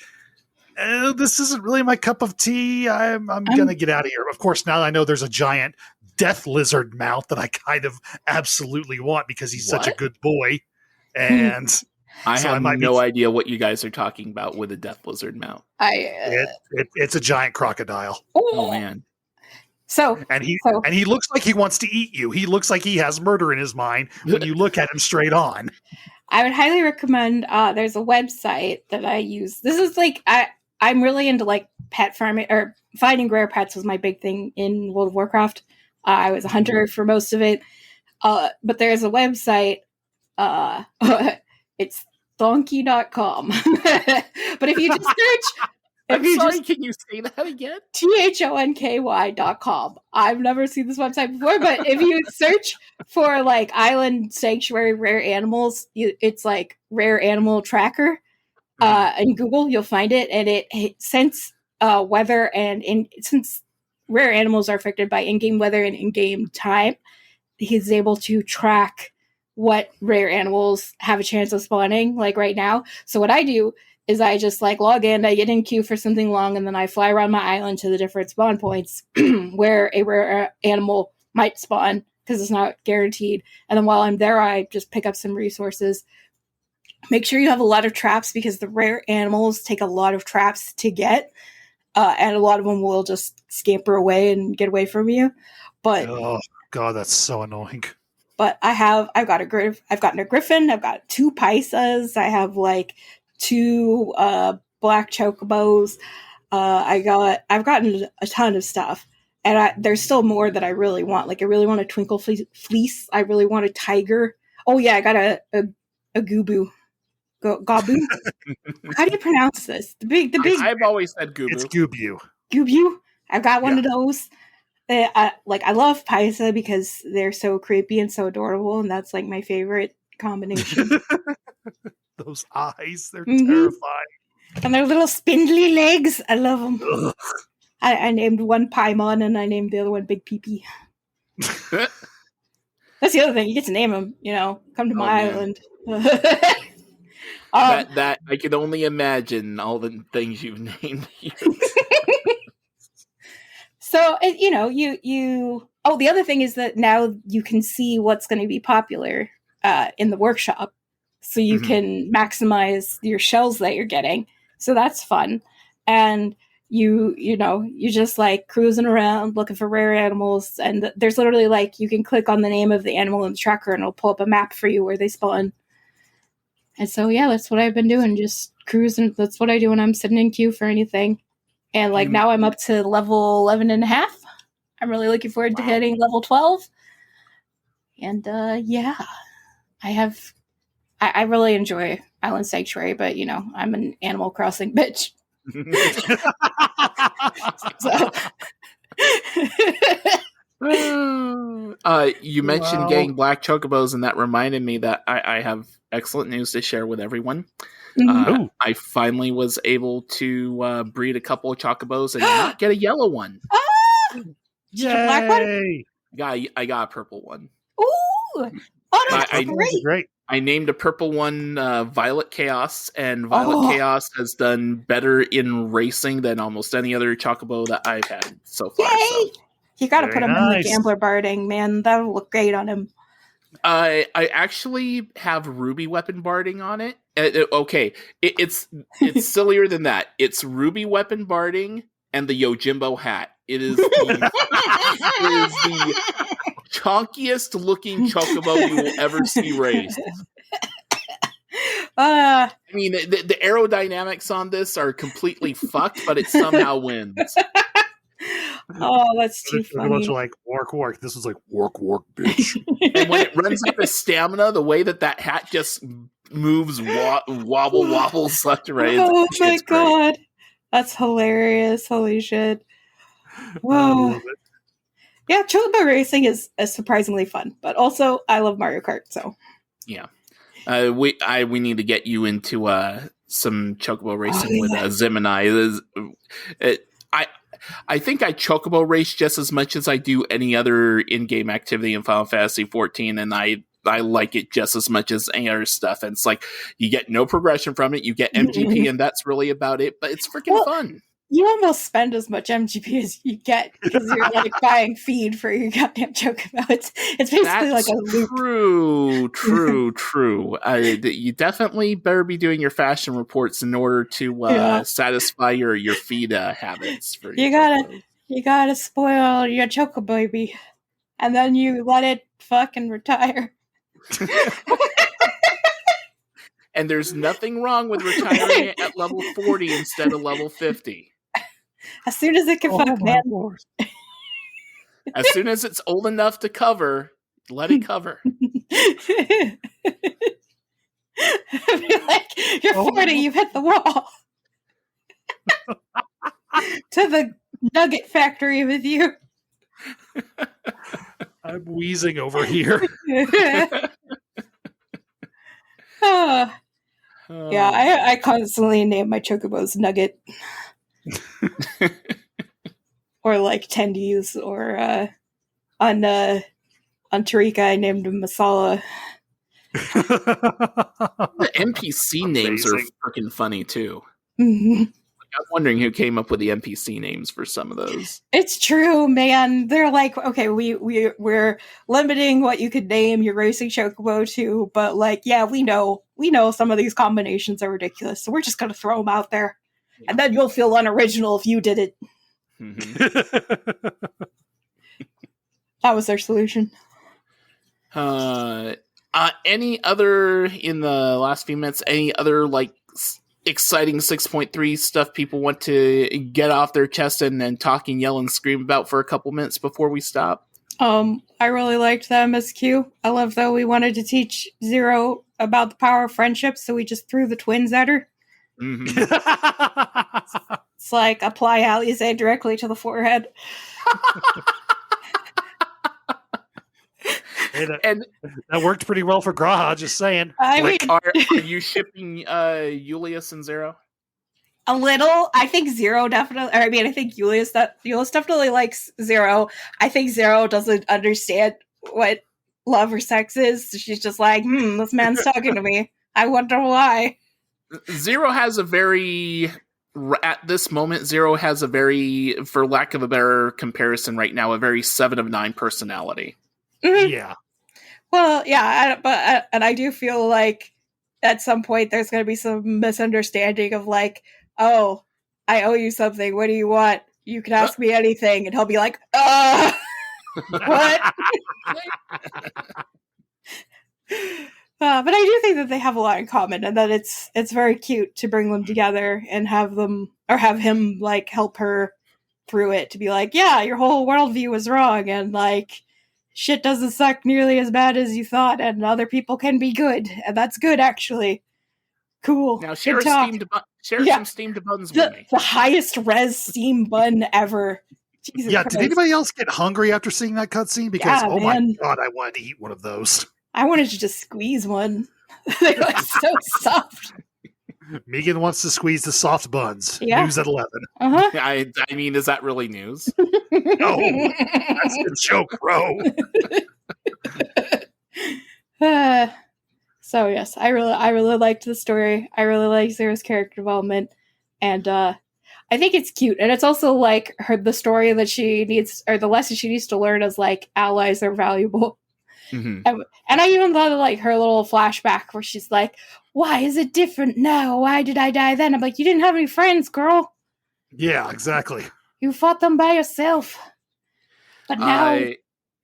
this isn't really my cup of tea. I'm going to get out of here. Of course, now I know there's a giant death lizard mount that I kind of absolutely want because he's such a good boy. And I have no idea what you guys are talking about with a death lizard mount. It's a giant crocodile. Oh man. And he looks like he wants to eat you. He looks like he has murder in his mind when you look at him straight on. I would highly recommend, there's a website that I use. This is like, I'm really into like pet farming, or finding rare pets was my big thing in World of Warcraft. I was a hunter for most of it. But there's a website, it's donkey.com. But if you just search, can you say that again? THONKY.com. I've never seen this website before, but if you search for like Island Sanctuary rare animals, it's like rare animal tracker. In Google, you'll find it, and it since weather since rare animals are affected by in-game weather and in-game time, he's able to track what rare animals have a chance of spawning, like right now. So what I do is I just like log in, I get in queue for something long, and then I fly around my island to the different spawn points where a rare animal might spawn, because it's not guaranteed. And then while I'm there, I just pick up some resources. Make sure you have a lot of traps, because the rare animals take a lot of traps to get, and a lot of them will just scamper away and get away from you. But oh god, that's so annoying. But I've gotten a griffin, I've got 2 paisas, I have like 2 black chocobos. I've gotten a ton of stuff, and there's still more that I really want. Like I really want a twinkle fleece. I really want a tiger. Oh yeah, I got a gubu. Gabu. How do you pronounce this? The big. I've always said gubu. It's gubu. Gubu. I've got one of those. I love paisa because they're so creepy and so adorable, and that's like my favorite combination. Those eyes, they're terrifying. And their little spindly legs, I love them. I named one Paimon, and I named the other one Big Pee-Pee. That's the other thing, you get to name them, come to my island. That I can only imagine all the things you've named here. So, the other thing is that now you can see what's going to be popular in the workshop. So you can maximize your shells that you're getting. So that's fun. And you're just like cruising around looking for rare animals. And there's literally like, you can click on the name of the animal in the tracker and it'll pull up a map for you where they spawn. And so, yeah, that's what I've been doing. Just cruising. That's what I do when I'm sitting in queue for anything. And like now I'm up to level 11 and a half. I'm really looking forward to hitting level 12. And I really enjoy Island Sanctuary, but I'm an Animal Crossing bitch. You mentioned getting black chocobos, and that reminded me that I have excellent news to share with everyone. I finally was able to breed a couple of chocobos and not get a yellow one. Did you get a black one? I got a purple one. Ooh! Oh, that's great. I named a purple one Violet Chaos, and Violet Chaos has done better in racing than almost any other chocobo that I've had so far. Yay! So. You gotta put him in the Gambler Barding, man. That'll look great on him. I actually have Ruby Weapon Barding on it. It's sillier than that. It's Ruby Weapon Barding and the Yojimbo hat. It is the chonkiest looking chocobo you will ever see raised. I mean, the aerodynamics on this are completely fucked, but it somehow wins. Oh, that's too funny. Bunch of like work. This was like work, bitch. And when it runs out of stamina, the way that hat just moves, wobbles left and right. Oh my god, that's hilarious! Holy shit! Whoa. Yeah, chocobo racing is surprisingly fun, but also I love Mario Kart. So yeah, we need to get you into some chocobo racing with Zim and I. I think I chocobo race just as much as I do any other in-game activity in Final Fantasy XIV, and I like it just as much as any other stuff. And it's like, you get no progression from it, you get MGP, and that's really about it, but it's freaking fun. You almost spend as much MGP as you get, because you're like buying feed for your goddamn chocobo. It's basically like a loop. True. You definitely better be doing your fashion reports in order to satisfy your feed habits. You gotta spoil your chocobo baby, and then you let it fucking retire. And there's nothing wrong with retiring it at level 40 instead of level 50. As soon as it can fuck, man. As soon as it's old enough to cover, let it cover. Like, you're 40, you've hit the wall. To the nugget factory with you. I'm wheezing over here. Yeah, I constantly name my chocobos Nugget. Or like Tendies, or on Tarika I named him Masala. The NPC names are freaking funny too. I'm wondering who came up with the NPC names for some of those. It's true, man. They're like, okay, we're limiting what you could name your racing chocobo to, but like, yeah, we know some of these combinations are ridiculous, so we're just gonna throw them out there, and then you'll feel unoriginal if you did it. Mm-hmm. That was their solution. Any other in the last few minutes? Any other like exciting 6.3 stuff people want to get off their chest and talk and yell and scream about for a couple minutes before we stop? I really liked the MSQ. I love that we wanted to teach Zero about the power of friendship, so we just threw the twins at her. Mm-hmm. It's like apply Alizé directly to the forehead. Hey, that worked pretty well for Graha, just saying. Are you shipping Julius and Zero? A little. I think Zero definitely, I think Julius definitely likes Zero. I think Zero doesn't understand what love or sex is. So she's just like, this man's talking to me. I wonder why. Zero has at this moment, Zero has a very, for lack of a better comparison right now, a very 7 of 9 personality. Mm-hmm. Yeah. Well, yeah, and I do feel like at some point there's going to be some misunderstanding of like, oh, I owe you something. What do you want? You can ask me anything. And he'll be like, what? But I do think that they have a lot in common, and that it's very cute to bring them together and have him like help her through it, to be like, yeah, your whole worldview was wrong, and like shit doesn't suck nearly as bad as you thought, and other people can be good, and that's good actually. Cool. Now share some steamed buns with me. The highest res steam bun ever. Jesus Christ. Did anybody else get hungry after seeing that cutscene? Because my god, I wanted to eat one of those. I wanted to just squeeze one. They're like so soft. Megan wants to squeeze the soft buns. Yeah. News at 11. Uh-huh. I mean, is that really news? No, that's a joke, bro. So yes, I really liked the story. I really liked Zero's character development, and I think it's cute. And it's also like the story that she needs, or the lesson she needs to learn is like allies are valuable. Mm-hmm. And I even thought of like her little flashback where she's like, why is it different now? Why did I die then? I'm like, you didn't have any friends, girl. Yeah, exactly. You fought them by yourself. But now you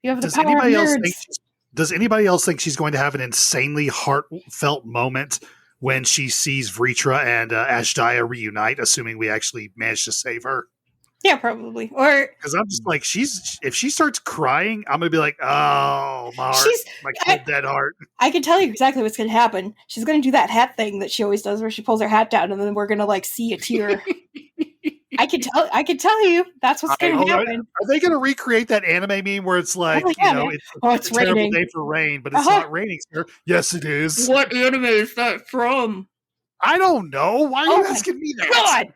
have the power of nerds. Does anybody else think she's going to have an insanely heartfelt moment when she sees Vritra and Ashdaya reunite, assuming we actually manage to save her? Yeah, probably. Or because I'm just like, if she starts crying, I'm gonna be like, oh, my heart, my cold dead heart. I can tell you exactly what's gonna happen. She's gonna do that hat thing that she always does, where she pulls her hat down, and then we're gonna like see a tear. I can tell you that's what's gonna happen. Are they gonna recreate that anime meme where it's like, it's a terrible day for rain, but it's not raining, sir? Yes, it is. What anime is that from? I don't know. Why are you asking me that? God!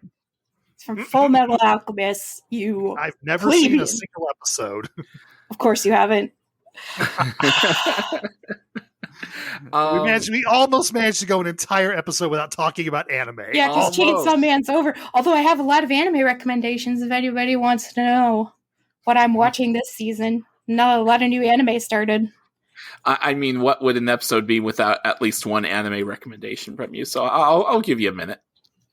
From Full Metal Alchemist. I've never seen a single episode. Of course you haven't. We almost managed to go an entire episode without talking about anime. Yeah, because Chainsaw Man's over. Although I have a lot of anime recommendations if anybody wants to know what I'm watching this season. No, a lot of new anime started. I mean, what would an episode be without at least one anime recommendation from you? So I'll give you a minute.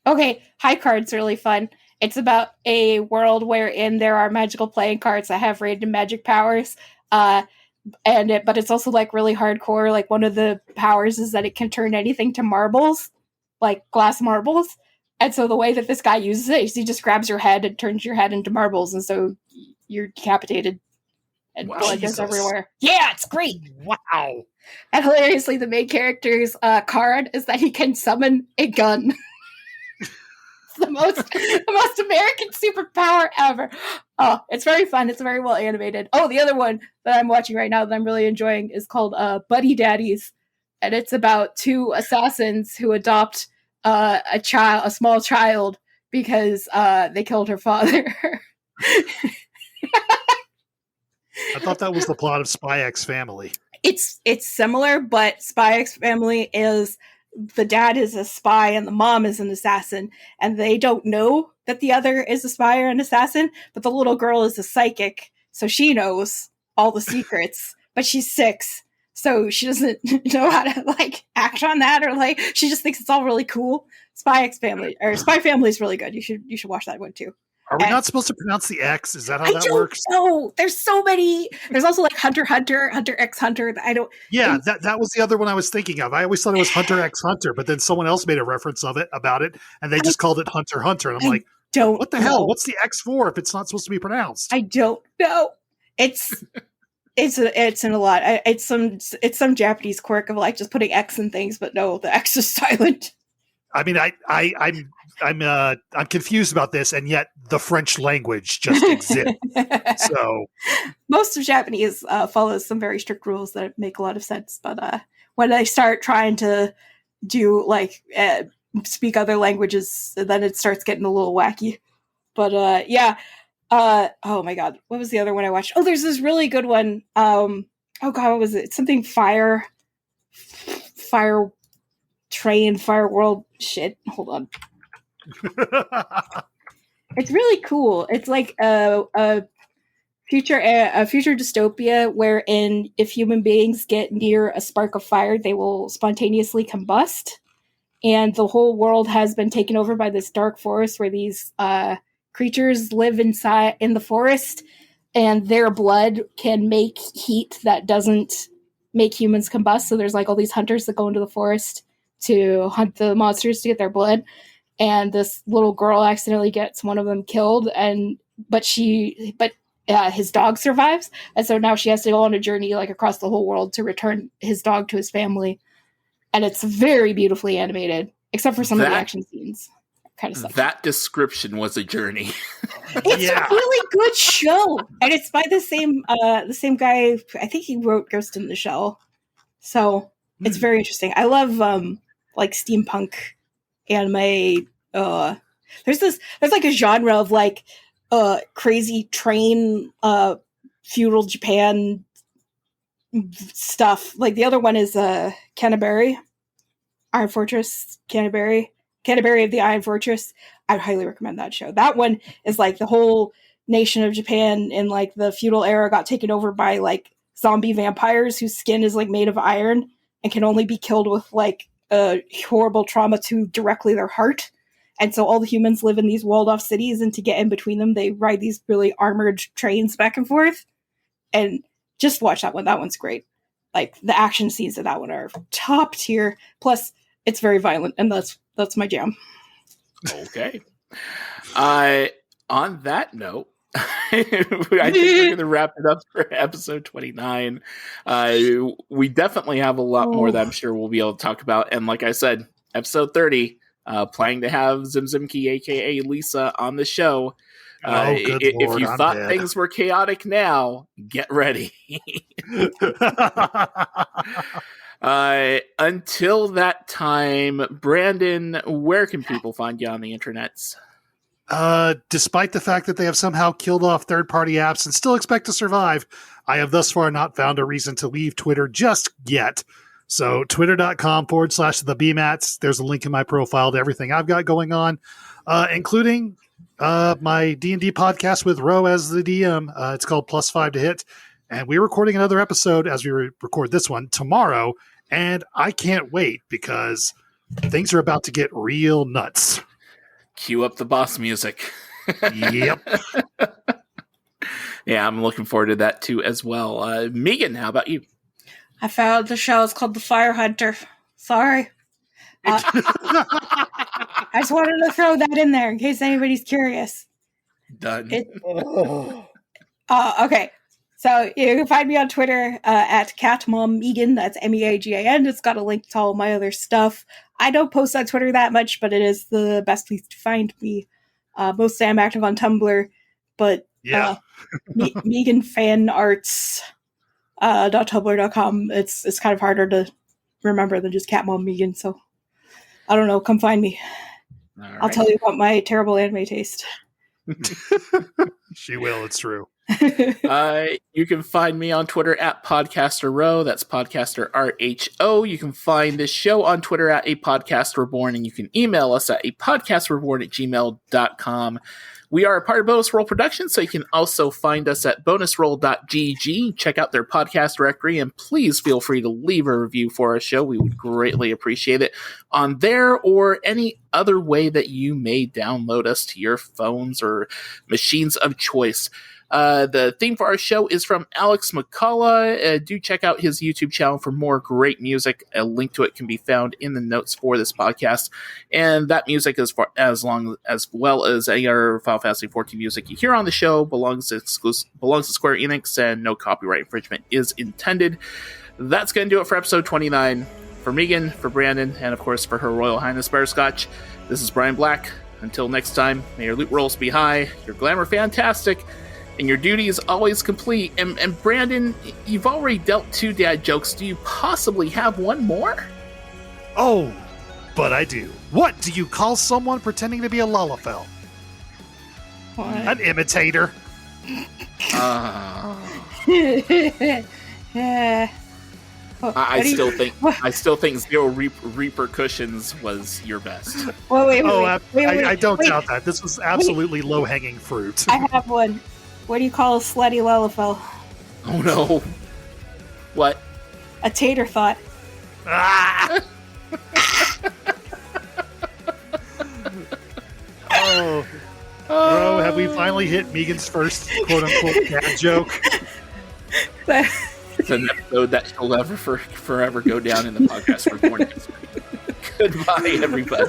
Okay, High Card's really fun. It's about a world wherein there are magical playing cards that have random magic powers. But it's also like really hardcore. Like one of the powers is that it can turn anything to marbles, like glass marbles. And so the way that this guy uses it is he just grabs your head and turns your head into marbles, and so you're decapitated. And blood goes everywhere. Yeah, it's great. Wow. And hilariously, the main character's card is that he can summon a gun. The most American superpower ever. Oh, it's very fun. It's very well animated. Oh, the other one that I'm watching right now that I'm really enjoying is called Buddy Daddies, and it's about 2 assassins who adopt a small child because they killed her father. I thought that was the plot of Spy X Family. It's similar, but Spy X Family is the dad is a spy and the mom is an assassin, and they don't know that the other is a spy or an assassin, but the little girl is a psychic, so she knows all the secrets, but she's 6, so she doesn't know how to like act on that, or like she just thinks it's all really cool. Spy Family is really good. You should watch that one too. Are we not supposed to pronounce the X? Is that how that works? No, there's so many. There's also like Hunter X Hunter. I don't. Yeah, that was the other one I was thinking of. I always thought it was Hunter X Hunter, but then someone else made a reference about it, and they just called it Hunter Hunter. And I'm like, what the hell? What's the X for if it's not supposed to be pronounced? I don't know. It's in a lot. It's some Japanese quirk of like just putting X in things, but no, the X is silent. I mean, I'm confused about this, and yet the French language just exists. So most of Japanese follows some very strict rules that make a lot of sense. But when they start trying to do like speak other languages, then it starts getting a little wacky. But yeah. Oh my god, what was the other one I watched? Oh, there's this really good one. Oh god, what was it? Something fire train, fire world shit. Hold on. It's really cool. It's like a future dystopia wherein if human beings get near a spark of fire, they will spontaneously combust. And the whole world has been taken over by this dark forest where these creatures live inside in the forest, and their blood can make heat that doesn't make humans combust. So there's like all these hunters that go into the forest to hunt the monsters to get their blood, and this little girl accidentally gets one of them killed, but his dog survives, and so now she has to go on a journey like across the whole world to return his dog to his family. And it's very beautifully animated, except for some of the action scenes. Kind of stuff. That description was a journey. It's a really good show, and it's by the same guy. I think he wrote Ghost in the Shell, so it's very interesting. I love like steampunk anime. There's like a genre of like crazy train feudal Japan stuff. Like the other one is Canterbury, Iron Fortress, Canterbury of the Iron Fortress. I highly recommend that show. That one is like the whole nation of Japan in like the feudal era got taken over by like zombie vampires whose skin is like made of iron and can only be killed with like a horrible trauma to directly their heart. And so all the humans live in these walled off cities, and to get in between them, they ride these really armored trains back and forth. And just watch that one. That one's great. Like the action scenes of that one are top tier. Plus, it's very violent, and that's my jam. Okay. On that note, I think we're going to wrap it up for episode 29. We definitely have a lot more that I'm sure we'll be able to talk about. And like I said, episode 30, planning to have Zimzimki, aka Lisa, on the show. If you thought things were chaotic now, get ready. Until that time, Brandon, where can people find you on the internets? Despite the fact that they have somehow killed off third-party apps and still expect to survive, I have thus far not found a reason to leave Twitter just yet. So twitter.com/thebmats. There's a link in my profile to everything I've got going on, including my D&D podcast with Ro as the DM. It's called +5 to Hit. And we're recording another episode as we record this one tomorrow. And I can't wait because things are about to get real nuts. Cue up the boss music. Yep. Yeah, I'm looking forward to that too as well. Megan, how about you? I found the show. It's called The Fire Hunter. Sorry. I just wanted to throw that in there in case anybody's curious. Done. Okay. So you can find me on Twitter at CatMomMegan. That's MEAGAN. It's got a link to all my other stuff. I don't post on Twitter that much, but it is the best place to find me. Mostly I'm active on Tumblr, but Megan Fan Arts .tumblr.com. It's kind of harder to remember than just CatMomMegan. So I don't know. Come find me. Right. I'll tell you about my terrible anime taste. She will. It's true. You can find me on Twitter at PodcasterRow. That's Podcaster RHO. You can find this show on Twitter at A Podcast Reborn, and you can email us at apodcastreborn@gmail.com. We are a part of Bonus Roll Productions, so you can also find us at bonusroll.gg. Check out their podcast directory, and please feel free to leave a review for our show. We would greatly appreciate it on there or any other way that you may download us to your phones or machines of choice. The theme for our show is from Alex McCullough. Do check out his YouTube channel for more great music. A link to it can be found in the notes for this podcast. And that music, as well as any other Final Fantasy XIV music you hear on the show, belongs to Square Enix, and no copyright infringement is intended. That's going to do it for episode 29. For Megan, for Brandon, and of course for Her Royal Highness Butterscotch, this is Brian Black. Until next time, may your loot rolls be high, your glamour fantastic, and your duty is always complete. And Brandon, you've already dealt 2 dad jokes. Do you possibly have one more? Oh, but I do. What do you call someone pretending to be a Lalafell? What? An imitator. I still think zero repercussions was your best. Wait, I don't doubt that. This was absolutely low-hanging fruit. I have one. What do you call a slutty Lalafell? Oh no. What? A tater thought. Ah! Oh. Bro, have we finally hit Megan's first quote-unquote dad joke? It's an episode that shall never forever go down in the podcast Reborn. Goodbye, everybody.